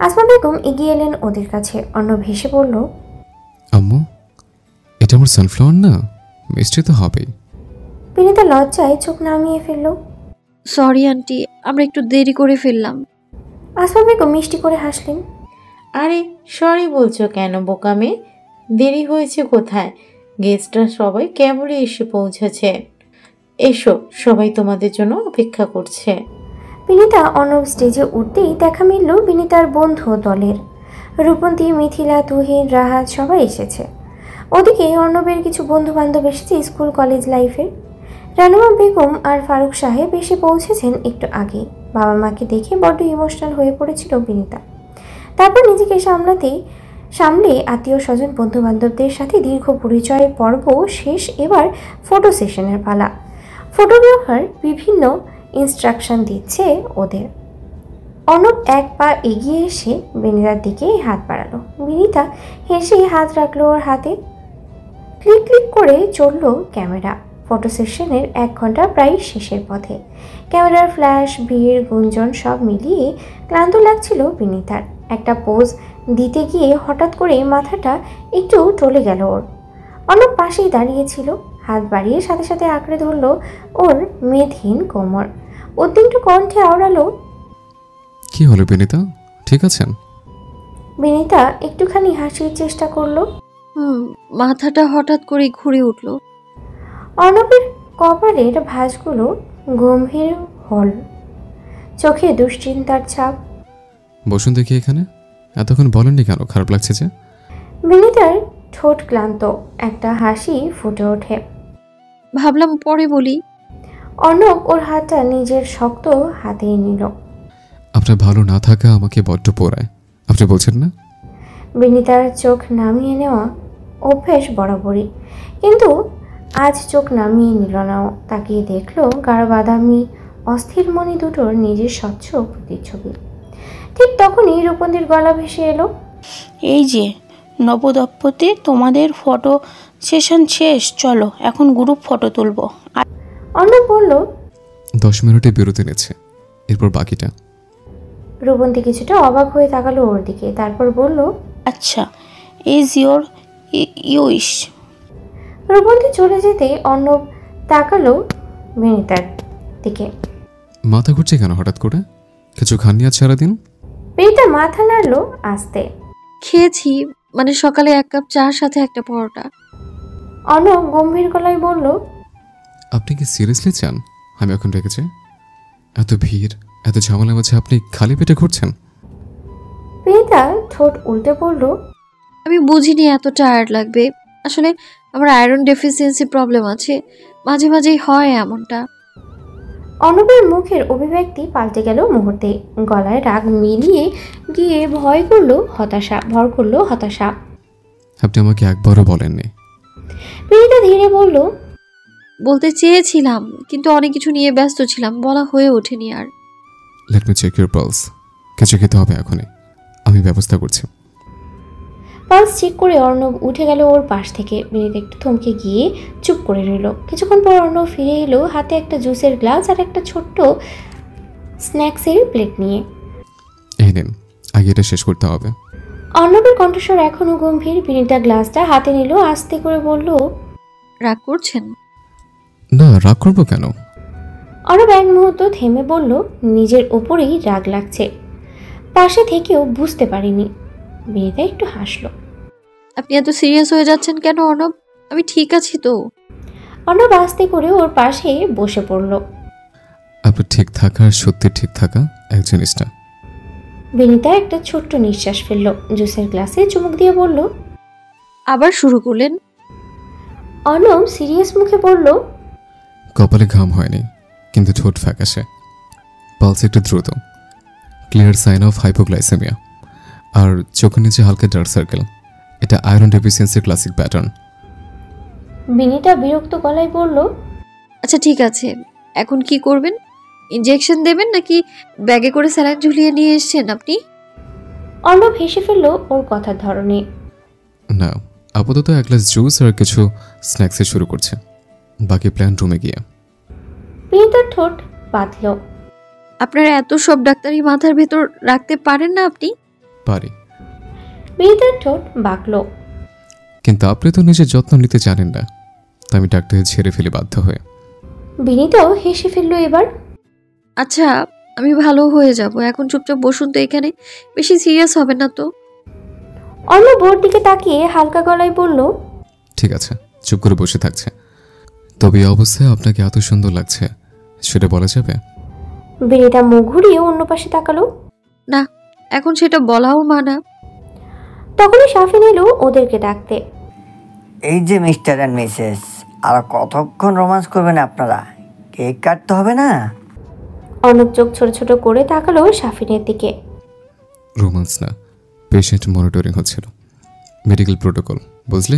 আসমা বেগম এগিয়ে এলেন ওদের কাছে। অর্ণব হেসে বলল, আম্মু, এটা আমার সানফ্লাওয়ার না? মিষ্টি তো হবেই। বিনীতা লজ্জায় চোখ নামিয়ে ফেলল। সরি আন্টি, আমরা একটু দেরি করে ফেললাম। আসমা বেগম মিষ্টি করে হাসলেন। আরে সরি বলছো কেন বোকামে? দেরি হয়েছে কোথায়? গেস্টরা সবাই কেবলই এসে পৌঁছেছে। এসো, সবাই তোমাদের জন্য অপেক্ষা করছে। বিনীতা অর্ণব স্টেজে উঠতেই দেখা মিলল বিনীতার বন্ধু দলের। রূপন্তী, মিথিলা, তুহিন, রাহাত সবাই এসেছে। ওদিকে অর্ণবের কিছু বন্ধু বান্ধব এসেছে স্কুল কলেজ লাইফের। রানুমা বেগম আর ফারুক সাহেব এসে পৌঁছেছেন একটু আগে। বাবা মাকে দেখে বড্ড ইমোশনাল হয়ে পড়েছিল বিনীতা। তারপর নিজেকে সামলে আত্মীয় স্বজন বন্ধু বান্ধবদের সাথে দীর্ঘ পরিচয় পর্ব শেষ। এবার ফটো সেশনের পালা। ফটোগ্রাফার বিভিন্ন ইনস্ট্রাকশন দিচ্ছে ওদের। অর্ণব এক পা এগিয়ে এসে বিনীতার দিকে হাত বাড়ালো। বিনীতা হেসে হাত রাখলো ওর হাতে। ক্লিক ক্লিক করে চলল ক্যামেরা। ফটো সেশনের 1 ঘন্টা প্রায় শেষের পথে। ক্যামেরার ফ্ল্যাশ, ভিড়, গুঞ্জন সব মিলিয়ে ক্লান্ত লাগছিল বিনীতার। একটা পোজ দিতে গিয়ে হঠাৎ করে মাথাটা একটু টলে গেল ওর। অর্ণব পাশেই দাঁড়িয়েছিল। হাত বাড়িয়ে সাথে সাথে আঁকড়ে ধরল ওর মেদহীন কোমর। উদ্বিগ্ন কণ্ঠে আওড়ালো, কি হলো বিনীতা, ঠিক আছেন? বিনীতা একটুখানি হাসির চেষ্টা করলো। মাথাটা হঠাৎ করে ঘুরে উঠল। অর্ণবের কপালের ভাঁজগুলো গম্ভীর হল, চোখে দুশ্চিন্তার ছাপ। বসুন দেখি এখানে। এতক্ষণ বলেননি কেন? খারাপ লাগছে যে? বিনীতার ঠোঁট ক্লান্ত, একটা হাসি ফুটে ওঠে। ভাবলাম পরে বলি। অর্ণব ওর হাতটা নিজের শক্ত হাতেই নিল। আপনার ভালো না থাকা আমাকে বড্ড পোড়ায়, আপনি বলছেন না? বিনীতার চোখ নামিয়ে নেওয়া অভ্যেস বরাবরই, কিন্তু আজ চোখ নামিয়ে নিল না ও। তাকিয়ে দেখলো গাঢ় বাদামি অস্থির মণি দুটোর নিজের স্বচ্ছ প্রতিচ্ছবি। ঠিক তখনই রূপন্তীর গলা ভেসে এলো, এই যে নবদম্পতি, তোমাদের ফটো সেশন শেষ, চলো এখন গ্রুপ ফটো তুলবো। অর্ণব বলল, 10 মিনিটে বিরতি নিচ্ছে, এরপর বাকিটা। রূপন্তী কিছুটা অবাক হয়ে তাকালো ওর দিকে, তারপর বলল, আচ্ছা, ইজ ইয়োর ইউইশ। রূপন্তী চলে যেতে অর্ণব তাকালো বিনীতার দিকে। মাথা ঘুরছে কেন হঠাৎ করে? কিছু খাননি আজ সারাদিন? বিনীতা মাথা নাড়লো আস্তে। খেয়েছি, মানে সকালে 1 কাপ চার সাথে একটা পরোটা। অর্ণব গম্ভীর গলায় বলল, আপনি কি সিরিয়াসলি চান আমি এখন রেখেছি? এত ভিড়, এত ঝামেলা মাঝে আপনি খালি পেটে ঘুরছেন? বিনীতা ঠোঁট উল্টে বলল, আমি বুঝিনি এত টায়ার্ড লাগবে। আসলে আমার আয়রন ডেফিসিয়েন্সি প্রবলেম আছে, মাঝে মাঝেই হয় এমনটা। অর্ণবের মুখের অভিব্যক্তি পাল্টে গেল মুহূর্তে। গলায় রাগ মিলিয়ে গিয়ে ভর করলো হতাশা। আপনি আমাকে একবারও বলেননি। বিনীতা ধীরে বলল, বলতে চেয়েছিলাম, কিন্তু অনেক কিছু নিয়ে ব্যস্ত ছিলাম, বলা হয়ে ওঠেনি আর। Let me check your pulse. কিছু খেতে হবে এখনই, আমি ব্যবস্থা করছি। পালস চেক করে অর্ণব উঠে গেল ওর পাশ থেকে। বিনীতা একটু থমকে গিয়ে চুপ করে রইল। কিছুক্ষণ পর অর্ণব ফিরে এলো হাতে একটা জুসের গ্লাস আর একটা ছোট্ট স্ন্যাক্সের প্লেট নিয়ে। এই নিন, আগে এটা শেষ করতে হবে। অর্ণবের কণ্ঠস্বর এখনো গম্ভীর। বিনীতা গ্লাসটা হাতে নিল, আস্তে করে বলল, রাগ করছেন? না, রাগ করবো কেন? অর্ণব এক মুহূর্ত থেমে বলল, নিজের ওপরেই রাগ লাগছে, পাশে থেকেও বুঝতে পারিনি। বিনীতা একটু হাসলো। আপনি এত সিরিয়াস হয়ে যাচ্ছেন কেন অর্ণব? আমি ঠিক আছি তো। অর্ণব আস্তে করে ওর পাশে বসে পড়ল। আপনার ঠিক থাকা আর সত্যি ঠিক থাকা এক জিনিস না। বিনীতা একটা ছোট্ট নিঃশ্বাস ফেলল, জুসের গ্লাসে চুমুক দিয়ে বলল, আবার শুরু করলেন? অর্ণব সিরিয়াস মুখে বলল, কপালে ঘাম হয়নি, কিন্তু ঠোঁট ফ্যাকাশে, পালস একটু দ্রুত। ক্লিয়ার সাইন অফ হাইপোগ্লাইসেমিয়া, আর চোখের নিচে হালকা ডার্ক সার্কেল। এটা আয়রন ডেফিসিয়েন্সির ক্লাসিক প্যাটার্ন। বিনিতা বিরক্ত গলায় বলল, আচ্ছা ঠিক আছে, এখন কি করবেন? ইনজেকশন দেবেন নাকি ব্যাগে করে স্যালাইন ঝুলিয়ে নিয়ে এসেছেন আপনি? অর্ণব হেসে ফেলল ওর কথার ধরনে। না, আপাতত এক গ্লাস জুস আর কিছু স্ন্যাক্সে শুরু করছে, বাকি প্ল্যান রুমে গিয়ে। বিনিতার ঠোঁট বাঁধল। আপনারা এত সব ডাক্তারি মাথার ভেতর রাখতে পারেন না আপনি? পারি, বিনিতার ঠোঁট বাঁকল। কিন্তু আপনি তো নিজের যত্ন নিতে জানেন না, তাই আমি ডাক্তারকে ছেড়ে ফেলে বাধ্য হয়ে। বিনিতাও হেসে ফেলল এবার। আচ্ছা, আমি ভালো হয়ে যাব, এখন চুপচাপ বসুন তো এখানে, বেশি সিরিয়াস হবে না তো? অর্ণব ওর দিকে তাকিয়ে হালকা গলায় বলল, ঠিক আছে, চুপ করে বসে থাকছে। তবে এই অবস্থায় আপনাকে এত সুন্দর লাগছে সেটা বলা যাবে? বিনিতা মুখ ঘুরিয়ে অন্য পাশে তাকালো। না, এখন সেটা বলাও মানা। তখনই শাফিন এলো ওদেরকে ডাকতে। এই যে মিস্টার অ্যান্ড মিসেস, আর কতক্ষণ রোমান্স করবেন আপনারা? কেক কাটতে হবে না? অর্ণব চোখ ছোট ছোট করে তাকালো শাফিনের দিকে। রোমান্স না, পেশেন্ট মনিটরিং হচ্ছিল, মেডিকেল প্রোটোকল, বুঝলে?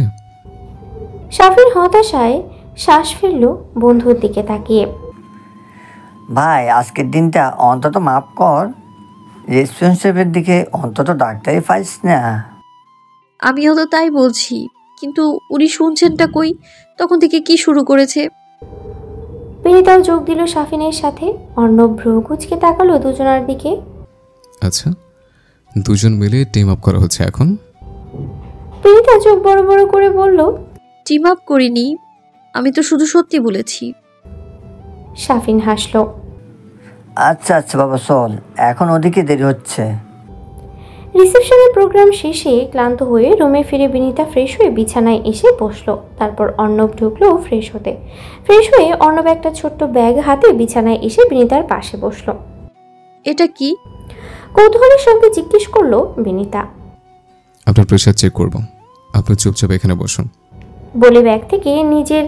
শাফিন হতাশায় শ্বাস ফেলল বন্ধুর দিকে তাকিয়ে। ভাই, আজকের দিনটা অন্তত মাফ কর, রেসপন্সিবলের দিকে অন্তত ডাক্তারি ফাইলস না। আমিও তো তাই বলছি, কিন্তু উনি শুনছেনটা কই? তখন থেকে কি শুরু করেছে? বিনিতাও যোগ দিল শাফিনের সাথে। অর্ণব ভ্রু কুঁচকে তাকালো দুজনার দিকে। আচ্ছা, দুজন মিলে টিম আপ করা হচ্ছে এখন? বিনিতা চোখ বড় বড় করে বলল, টিম আপ করিনি, আমি তো শুধু সত্যি বলেছি। শাফিন হাসল। আচ্ছা আচ্ছা বাবা, চল, এখন ওদিকে দেরি হচ্ছে। রিসেপশনের প্রোগ্রাম শেষে ক্লান্ত হয়ে রুমে ফিরে বিনিতা ফ্রেশ হয়ে বিছানায় এসে বসলো। তারপর অর্ণব ঢুকলো ফ্রেশ হতে। ফ্রেশ হয়ে অর্ণব একটা ছোট্ট ব্যাগ হাতে বিছানায় এসে বিনিতার পাশে বসলো। এটা কি? কৌতূহলের সঙ্গে জিজ্ঞেস করলো বিনিতা। আপনার প্রেশার চেক করব, আপনি চুপচাপ এখানে বসুন। বলে ব্যাগ থেকে নিজের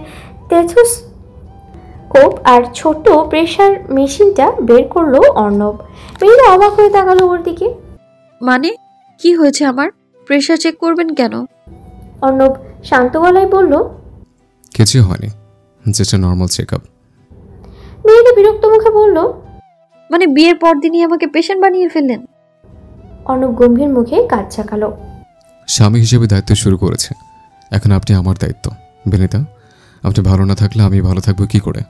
টেথোস্কোপ আর ছোট্ট প্রেশার মেশিনটা বের করলো অর্ণব। বিনিতা অবাক হয়ে তাকালো ওর দিকে। মানে কি হয়েছে আমার? প্রেশার চেক করবেন কেন? অর্ণব শান্ত গলায় বলল, কিছু হয়নি, যেটা নর্মাল চেক আপ। বিনিতা বিরক্ত মুখে বলল, মানে বিয়ের পর দিনই আমাকে পেশেন্ট বানিয়ে ফেললেন? অর্ণব গম্ভীর মুখে কাজ চাকালো। স্বামী হিসেবে দায়িত্ব শুরু করেছে, এখন আপনি আমার দায়িত্ব। বিনিতা, আপনি ভালো না থাকলে আমি ভালো থাকবো কি করে?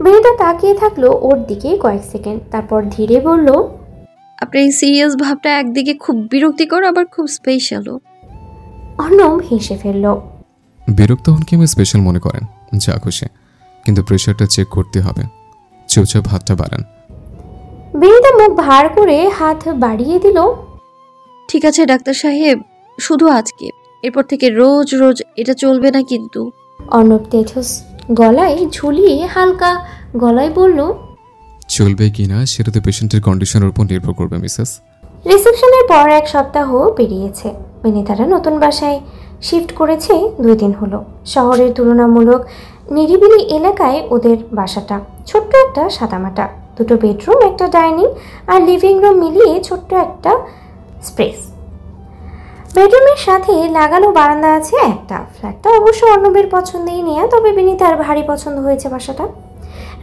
বিনিতা তাকিয়ে থাকলো ওর দিকে কয়েক সেকেন্ড, তারপর ধীরে বলল, আপনার এই সিরিয়াস ভাবটা একদিকে খুব বিরক্তিকর, আবার খুব স্পেশালও। অর্ণব হেসে ফেলল। বিরক্ত হন কি আমি স্পেশাল মনে করেন, যা খুশি, কিন্তু প্রেশারটা চেক করতে হবে। চুপচাপ হাতটা বাড়ান। বিনিতা মুখ ভার করে হাত বাড়িয়ে দিল। ঠিক আছে ডাক্তার সাহেব, শুধু আজকে, এরপর থেকে রোজ রোজ এটা চলবে না কিন্তু। অর্ণব টেথোস গলায় ঝুলিয়ে হালকা গলায় বলল, চলবে কি না সেটা তো পেশেন্টের কন্ডিশনের উপর নির্ভর করবে মিসেস। রিসেপশনের পর এক সপ্তাহ পেরিয়েছে। বিনিতারা নতুন বাসায় শিফট করেছে 2 দিন হলো। শহরের তুলনামূলক নিরিবিলি এলাকায় ওদের বাসাটা। ছোট্ট একটা সাদামাটা, 2টো বেডরুম, একটা ডাইনিং আর লিভিং রুম মিলিয়ে ছোট্ট একটা স্পেস। বেডরুমের সাথে লাগানো বারান্দা আছে একটা। ফ্ল্যাটটা অবশ্য অর্ণবের পছন্দেই নেয়া, তবে বিনিতার ভারী পছন্দ হয়েছে বাসাটা।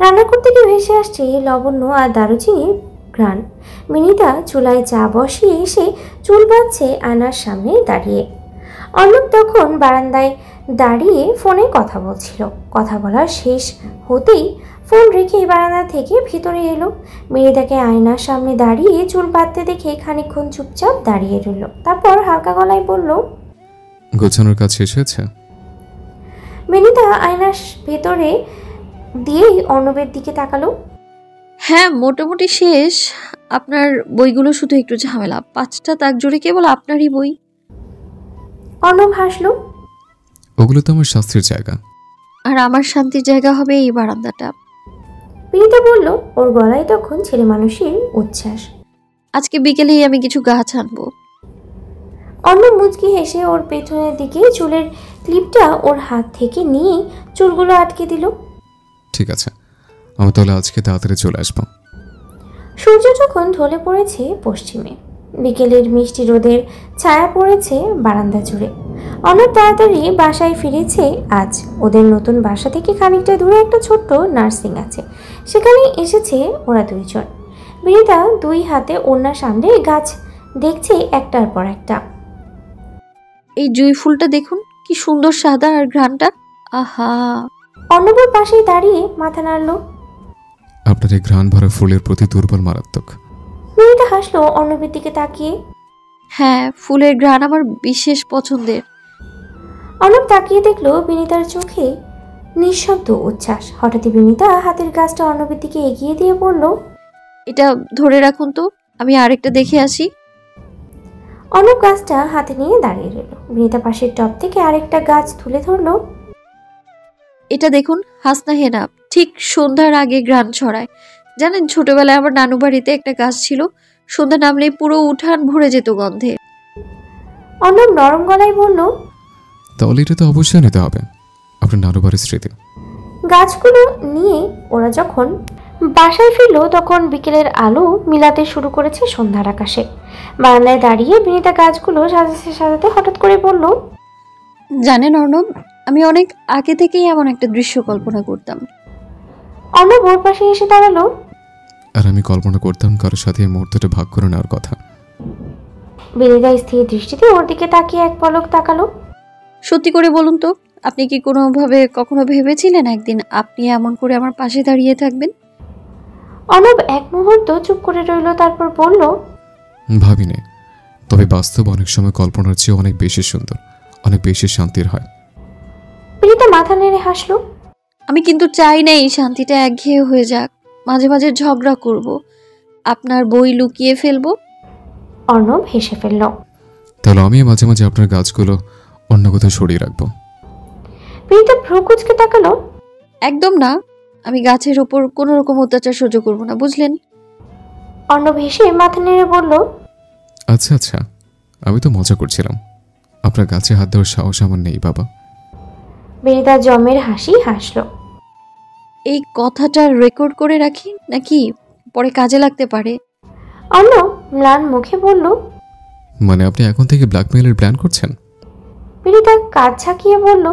রান্না করতে গিয়ে ভেসে আসছে লবণ্য আর দারুচিনির ঘ্রাণ। বিনিতা চুলায় চা বসিয়ে এসে চুল বাঁধছে আয়নার সামনে দাঁড়িয়ে। অর্ণব তখন বারান্দায় দাঁড়িয়ে ফোনে কথা বলছিল। কথা বলার শেষ হতেই ফোন রেখে বারান্দা থেকে ভিতরে এলো। বিনিতাকে আয়নার সামনে দাঁড়িয়ে চুল বাঁধতে দেখে খানিকক্ষণ চুপচাপ দাঁড়িয়ে রইল। তারপর হালকা গলায় বলল, গোছানোর কাজ শেষ হয়েছে? বিনিতা আয়নার ভেতরে দিয়েই অর্ণবের দিকে তাকালো। হ্যাঁ, মোটামুটি শেষ। আপনার বইগুলো শুধু একটু ঝামেলা, 5টা তাক জুড়ে কেবল আপনারই বই। অর্ণব হাসলো। ওগুলো তো আমার শাস্ত্রের জায়গা, আর আমার শান্তির জায়গা হবে এই বারান্দাটা। বিনিতা বলল, ওর গলায় তখন ছেলে মানুষের উচ্ছ্বাস। আজকে বিকেলেই আমি কিছু গাছ আনবো। অর্ণব মুচকি হেসে ওর পেছনের দিকে চুলের ক্লিপটা ওর হাত থেকে নিয়ে চুলগুলো আটকে দিল। ঠিক আছে, আমি তাহলে আজকে তাড়াতাড়ি চলে আসবো। সূর্য যখন ঢলে পড়েছে পশ্চিমে, বিকেলের মিষ্টি রোদের ছায়া পড়েছে বারান্দা জুড়ে। অনেক তাড়াতাড়ি বাসায় ফিরেছে আজ। ওদের নতুন বাসা থেকে খানিকটা দূরে একটা ছোট্ট নার্সিং আছে, সেখানে এসেছে ওরা দুইজন। বিনিতা দুই হাতে ওড়নার সামনে গাছ দেখছে একটার পর একটা। এই জুঁই ফুলটা দেখুন, কি সুন্দর সাদা আর ঘ্রাণটা, আহা। অর্ণবের পাশেই দাঁড়িয়ে মাথা নাড়ল। আপনার এই ঘ্রাণ ভরা ফুলের প্রতি দুর্বল মারাত্মক। বিনিতা হাসলো অর্ণবের দিকে তাকিয়ে। হ্যাঁ, ফুলের ঘ্রাণ আমার বিশেষ পছন্দের। অর্ণব তাকিয়ে দেখলো বিনিতার চোখে নিঃশব্দ উচ্ছ্বাস। হঠাৎই বিনিতা হাতের গাছটা অর্ণবের দিকে এগিয়ে দিয়ে বলল, এটা ধরে রাখুন তো, আমি আরেকটা দেখে আসি। অর্ণব গাছটা হাতে নিয়ে দাঁড়িয়ে রইল। বিনিতা পাশের টব থেকে আরেকটা গাছ তুলে ধরলো। এটা দেখুন, হাসনা হেনা, ঠিক সন্ধ্যার আগে ঘ্রাণ ছড়ায়। জানেন, ছোটবেলায় আমার নানু বাড়িতে একটা গাছ ছিল, সন্ধ্যা নামলেই পুরো উঠান ভরে যেত গন্ধে। অর্ণব নরম গলায় বলল, তাহলে এটা তো অবশ্যই নিতে হবে, আপনার নানু বাড়ির স্মৃতি। গাছগুলো নিয়ে ওরা যখন বাসায় ফিরল তখন বিকেলের আলো মিলাতে শুরু করেছে সন্ধ্যার আকাশে। বারান্দায় দাঁড়িয়ে বিনিতা গাছগুলো সাজাতে সাজাতে হঠাৎ করে বলল, জানেন অর্ণব, আমি অনেক আগে থেকেই এমন একটা দৃশ্য কল্পনা করতাম। অর্ণব ওর পাশে এসে দাঁড়ালো। আর আমি কল্পনা করতাম কারোর সাথে এই মুহূর্তটা ভাগ করে নেওয়ার কথা। বিনিতা স্থির দৃষ্টিতে ওর দিকে তাকিয়ে এক পলক তাকালো। সত্যি করে বলুন তো, আপনি কি কোনোভাবে কখনো ভেবেছিলেন একদিন আপনি এমন করে আমার পাশে দাঁড়িয়ে থাকবেন? অর্ণব এক মুহূর্ত চুপ করে রইল, তারপর বলল, ভাবিনি, তবে বাস্তব অনেক সময় কল্পনার চেয়ে অনেক বেশি সুন্দর, অনেক বেশি শান্তির হয়। বিনিতা মাথা নেড়ে হাসলো। আমি কিন্তু চাই না এই শান্তিটা একঘেয়ে হয়ে যাক। মাঝে মাঝে ঝগড়া করব, আপনার বই লুকিয়ে ফেলবো। অর্ণব হেসে ফেলল। তাহলে আমি মাঝে মাঝে আপনার গাছগুলো অন্য কোথাও সরিয়ে রাখবো। বিনিতা ভ্রু কুঁচকে তাকালো। একদম না, আমি গাছের ওপর কোনো রকম অত্যাচার সহ্য করব না, বুঝলেন? অর্ণব হেসে মাথা নেড়ে বলল, আচ্ছা আচ্ছা, আমি তো মজা করছিলাম, আপনার গাছে হাত দেওয়ার সাহস আমার নেই বাবা। বিনিতা জমের হাসি হাসলো। এই কথাটা রেকর্ড করে রাখি নাকি পরে কাজে লাগতে পারে? অর্ণব ম্লান মুখে বলল, মানে আপনি এখন থেকে ব্ল্যাকমেইলের প্ল্যান করছেন? বিনিতা কাজ ঝাঁকিয়ে বলল,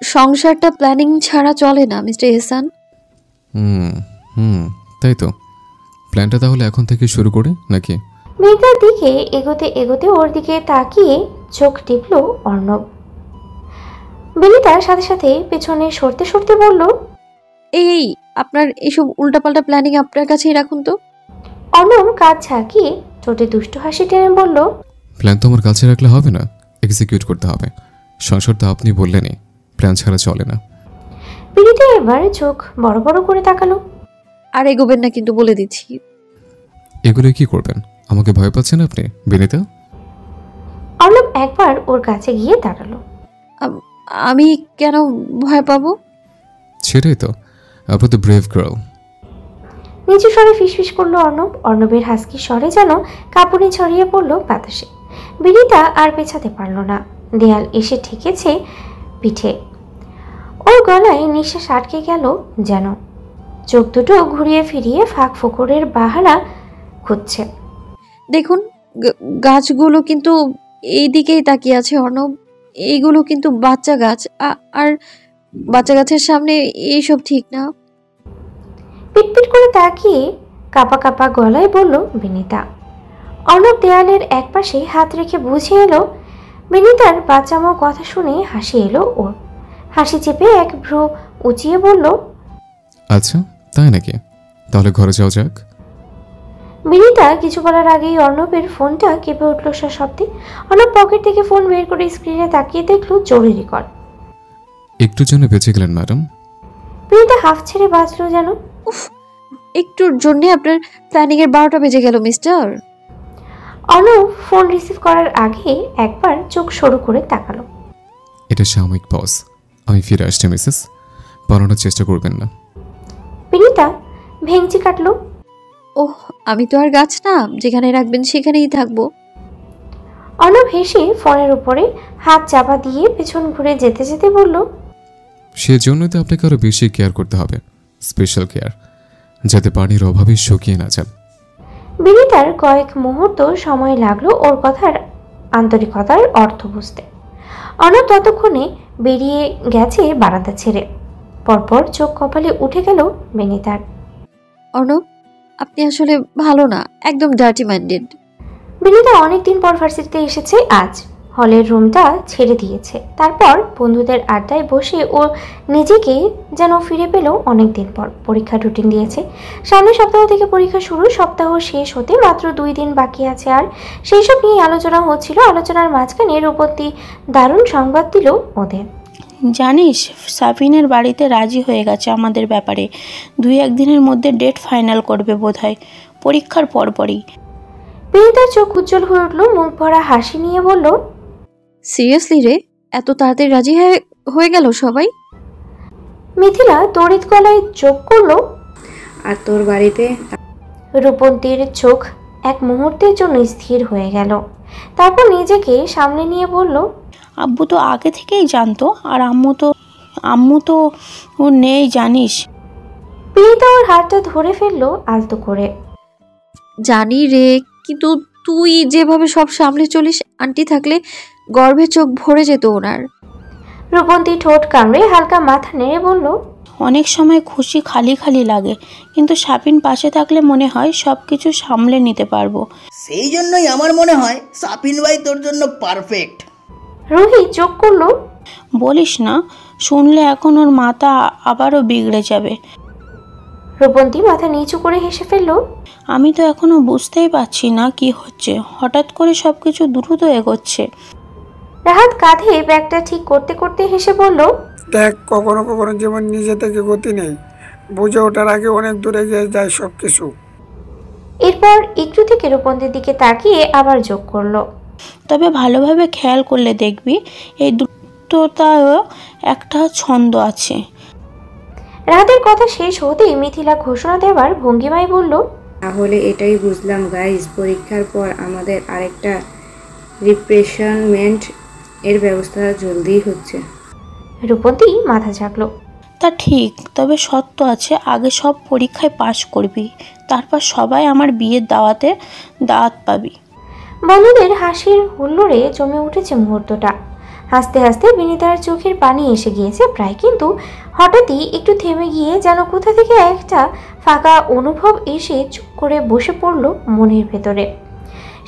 সংসারটা প্ল্যানিং ছাড়া চলে না মিস্টার এহসান। তাই তো, প্ল্যানটা তাহলে এখন থেকে শুরু করে নাকি? বিনিতার দিকে এগোতে এগোতে ওর দিকে তাকিয়ে চোখ টিপল অর্ণব। বিনিতার সাথে সাথে পেছনে সরতে সরতে বলল, এই আপনার এসব উল্টাপাল্টা প্ল্যানিং আপনার কাছেই রাখুন তো। অর্ণব কাজ ঝাঁকিয়ে ঠোঁটে দুষ্টু হাসি টেনে বলল, প্ল্যান তো আমার কাছে রাখলে হবে না, এক্সিকিউট করতে হবে। সংসার তো আপনি বললেনই, প্ল্যান ছাড়া চলে না। বিনিতা এবার চোখ বড় বড় করে তাকালো। আর এগোবেন না কিন্তু, বলে দিচ্ছি। এগুলো কি করবেন? আমাকে ভয় পাচ্ছেন আপনি বিনিতা? অর্ণব একবার ওর কাছে গিয়ে দাঁড়ালো। আমি কেন ভয় পাবো? সেটাই তো, আপনি তো ব্রেভ গার্ল। নিচু স্বরে ফিসফিস করলো অর্ণব। অর্ণবের হাসকি স্বরে যেন কাঁপুনি ছড়িয়ে পড়লো বাতাসে। বিনিতা আর পেছাতে পারল না, দেয়াল এসে ঠেকেছে পিঠে। ওর গলায় নিঃশ্বাস আটকে গেল যেন। চোখ দুটো ঘুরিয়ে ফিরিয়ে ফাঁক ফোকরের বাহারা খুঁজছে। দেখুন, গাছগুলো কিন্তু এই দিকেই তাকিয়ে আছে অর্ণব। এইগুলো কিন্তু বাচ্চা গাছ, আর বাচ্চা গাছের সামনে এইসব ঠিক না। পিটপিট করে তাকিয়ে কাপা কাপা গলায় বলল বিনিতা। অর্ণব দেয়ালের একপাশে হাত রেখে বুঝে এলো। বিনিতার বাচ্চামো কথা শুনে হাসি এলো ওর। হাসি চেপে এক ভ্রু উঁচিয়ে বলল, আচ্ছা তাই নাকি, তাহলে ঘরে যাওয়া যাক। বিনিতা কিছু বলার আগেই অর্ণবের ফোনটা কেঁপে উঠল শব্দে। অর্ণব পকেট থেকে ফোন বের করে স্ক্রিনে তাকিয়ে দেখলো জরুরি কল। একটুর জন্য বেঁচে গেলেন ম্যাডাম। বিনিতা হাফ ছেড়ে বাঁচলো যেন। উফ, একটুর জন্য আপনার প্ল্যানিং এর 12টা বেজে গেল মিস্টার। অর্ণব ফোন রিসিভ করার আগে একবার চোখ সরু করে তাকালো। এটা সাময়িক পজ, আমি ফিরে আসছি মিসেস, পালানোর চেষ্টা করবেন না। বিনিতা ভেঙচি কাটলো। ওহ, আমি তো আর গাছ না, যেখানে রাখবেন সেখানেই থাকবো। অর্ণব হেসে ফোনের উপরে হাত চাপা দিয়ে পেছন ঘুরে যেতে যেতে বলল, সেজন্যই তো আপনাকে আরো বেশি কেয়ার করতে হবে, স্পেশাল কেয়ার। যাতে পানির অভাবে শুকিয়ে না যান। বিনিতার কয়েক মুহূর্ত সময় লাগলো ওর কথার আন্তরিকতার অর্থ বুঝতে। অর্ণব ততক্ষণে বেরিয়ে গেছে বারান্দা ছেড়ে। পরপর চোখ কপালে উঠে গেল বিনিতার। অর্ণব, আপনি আসলে ভালো না, একদম ডার্টি মাইন্ডেড। বিনিতা অনেকদিন পর ভার্সিটিতে এসেছে আজ। হলের রুমটা ছেড়ে দিয়েছে। তারপর বন্ধুদের আড্ডায় বসে ও নিজেকে যেন ফিরে পেল অনেকদিন পর। পরীক্ষার রুটিন দিয়েছে। সামনের সপ্তাহ থেকে পরীক্ষা শুরু। সপ্তাহ শেষ হতে মাত্র 2 দিন বাকি আছে। আর সেই সব নিয়ে আলোচনা হচ্ছিল। আলোচনার মাঝখানে রূপন্তী দারুণ সংবাদ দিল ওদের। জানিস, সাফিনের বাড়িতে রাজি হয়ে গেছে আমাদের ব্যাপারে। 2-1 দিনের মধ্যে ডেট ফাইনাল করবে বোধহয়, পরীক্ষার পরপরই। বিনিতার চোখ উজ্জ্বল হয়ে উঠল। মুখ ভরা হাসি নিয়ে বলল, সিরিয়াসলি রে? এত তাড়াতাড়ি রাজি হয়ে গেল সবাই? মিথিলা তড়িৎ গলায় যোগ করলো, আর তোর বাড়িতে? রূপন্তীর চোখ এক মুহূর্তের জন্য স্থির হয়ে গেল। তারপর নিজেকে সামনে নিয়ে বলল, আব্বু তো আগে থেকেই জানতো, আর আম্মু তো ও নেই জানিস। বিনিতা ওর হাতটা ধরে ফেললো আলতো করে। জানি রে, কিন্তু তুই যেভাবে সব সামলে চলিস, আন্টি থাকলে গর্ভে চোখ ভরে যেত ওনার। রূপন্তী ঠোঁট কামড়ে হালকা মাথা নেড়ে বলল, অনেক সময় খুশি খালি খালি লাগে, কিন্তু সাপিন পাশে থাকলে মনে হয় সব কিছু সামলে নিতে পারবো। সেই জন্যই আমার মনে হয় সাপিন ভাই তোর জন্য পারফেক্ট। রুহি চোখ করলো, বলিস না, শুনলে এখন ওর মাথা আবারও বিগড়ে যাবে। রূপন্তী মাথা নিচু করে হেসে ফেললো, আমি তো এখনো বুঝতেই পারছি না কি হচ্ছে, হঠাৎ করে সবকিছু দ্রুত এগোচ্ছে। রাহাত কাঁধে ব্যাগটা ঠিক করতে করতে হেসে বলল, দেখ, কখনো কখনো যেমন নিজে থেকে গতি নেই, বুঝে ওঠার আগে অনেক দূরে গিয়ে যায় সব কিছু। এরপর একটু থেকে রূপন্তীর দিকে তাকিয়ে আবার যোগ করলো, তবে ভালোভাবে খেয়াল করলে দেখবি এই দ্রুততায়ও একটা ছন্দ আছে। রাহাতের কথা শেষ হতেই মিথিলা ঘোষণা দেবার ভঙ্গিমায় বলল, তাহলে এটাই বুঝলাম গাইজ, পরীক্ষার পর আমাদের আরেকটা রিফ্রেশমেন্ট এর ব্যবস্থা জলদি হচ্ছে। রূপন্তী মাথা ঝাঁকলো, তা ঠিক, তবে সত্য আছে, আগে সব পরীক্ষায় পাশ করবি, তারপর সবাই আমার বিয়ের দাওয়াত পাবি। বন্ধুদের হাসির হুল্লোড়ে জমে উঠেছে মুহূর্তটা। হাসতে হাসতে বিনিতার চোখের পানি এসে গিয়েছে প্রায়, কিন্তু হঠাৎই একটু থেমে গিয়ে যেন কোথা থেকে একটা ফাঁকা অনুভব এসে চুপ করে বসে পড়ল মনের ভেতরে।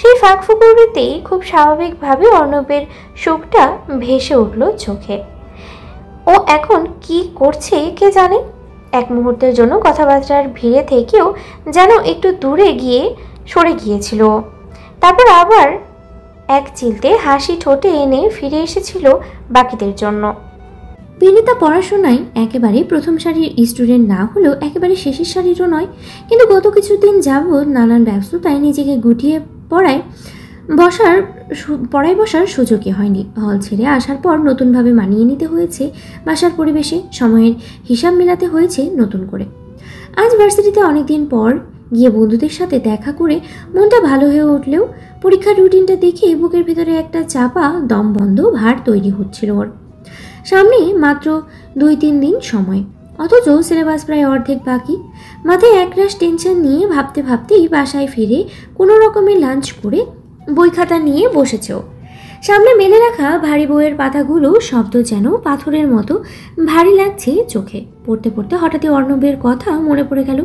সেই ফাঁক ফুকুরিতেই খুব স্বাভাবিকভাবে অর্ণবের শোকটা ভেসে উঠল চোখে। ও এখন কি করছে কে জানে। এক মুহূর্তের জন্য কথাবার্তার ভিড়ে থেকেও যেন একটু দূরে গিয়ে সরে গিয়েছিল। তারপর আবার এক চিলতে হাসি ঠোঁটে এনে ফিরে এসেছিল বাকিদের জন্য। বিনিতা পড়াশোনায় একেবারে প্রথম সারির স্টুডেন্ট না হলেও একেবারে শেষের সারিরও নয়, কিন্তু গত কিছুদিন যাবৎ নানান ব্যস্ততায় নিজেকে গুটিয়ে পড়ায় বসার সুযোগই হয়নি। হল ছেড়ে আসার পর নতুনভাবে মানিয়ে নিতে হয়েছে বাসার পরিবেশে, সময়ের হিসাব মেলাতে হয়েছে নতুন করে। আজ ভার্সিটিতে অনেকদিন পর গিয়ে বন্ধুদের সাথে দেখা করে মনটা ভালো হয়ে উঠলেও পরীক্ষার রুটিনটা দেখে বুকের ভেতরে একটা চাপা দমবন্ধ ভার তৈরি হচ্ছিল ওর। সামনে মাত্র 2-3 দিন সময়, অথচ সিলেবাস প্রায় অর্ধেক বাকি। মাথায় একরাশ টেনশন নিয়ে ভাবতে ভাবতেই বাসায় ফিরে কোনো রকমের লাঞ্চ করে বই খাতা নিয়ে বসেছেও। সামনে মেলে রাখা ভারী বইয়ের পাতাগুলো শব্দ যেন পাথরের মতো ভারী লাগছে চোখে। পড়তে পড়তে হঠাৎই অর্ণবের কথা মনে পড়ে গেল।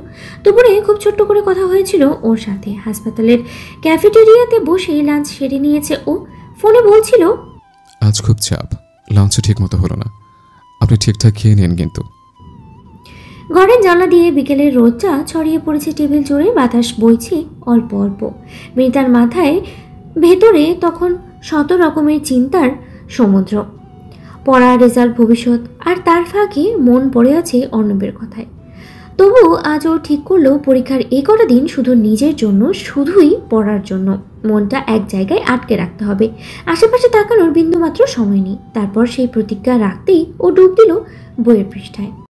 দুপুরে খুব ছোট্ট করে কথা হয়েছিল ওর সাথে। হাসপাতালের ক্যাফেটেরিয়াতে বসে লাঞ্চ সেরে নিয়েছে ও। ফোনে বলছিল, আজ খুব চাপ, লাঞ্চও ঠিক মতো হলো না, আপনি ঠিকঠাক খেয়ে নিন কিন্তু। ঘরের জানলা দিয়ে বিকেলের রোদটা ছড়িয়ে পড়েছে টেবিল জুড়ে, বাতাস বইছে অল্প অল্প। বিনিতার মাথায় ভেতরে তখন শত রকমের চিন্তার সমুদ্র। পড়া, রেজাল্ট, ভবিষ্যৎ, আর তার ফাঁকে মন পড়ে আছে অর্ণবের কথায়। তবু আজ ও ঠিক করলো পরীক্ষার এই কটা দিন শুধু নিজের জন্য, শুধুই পড়ার জন্য। মনটা এক জায়গায় আটকে রাখতে হবে, আশেপাশে তাকানোর বিন্দুমাত্র সময় নেই। তারপর সেই প্রতিজ্ঞা রাখতেই ও ডুব দিল বইয়ের পৃষ্ঠায়।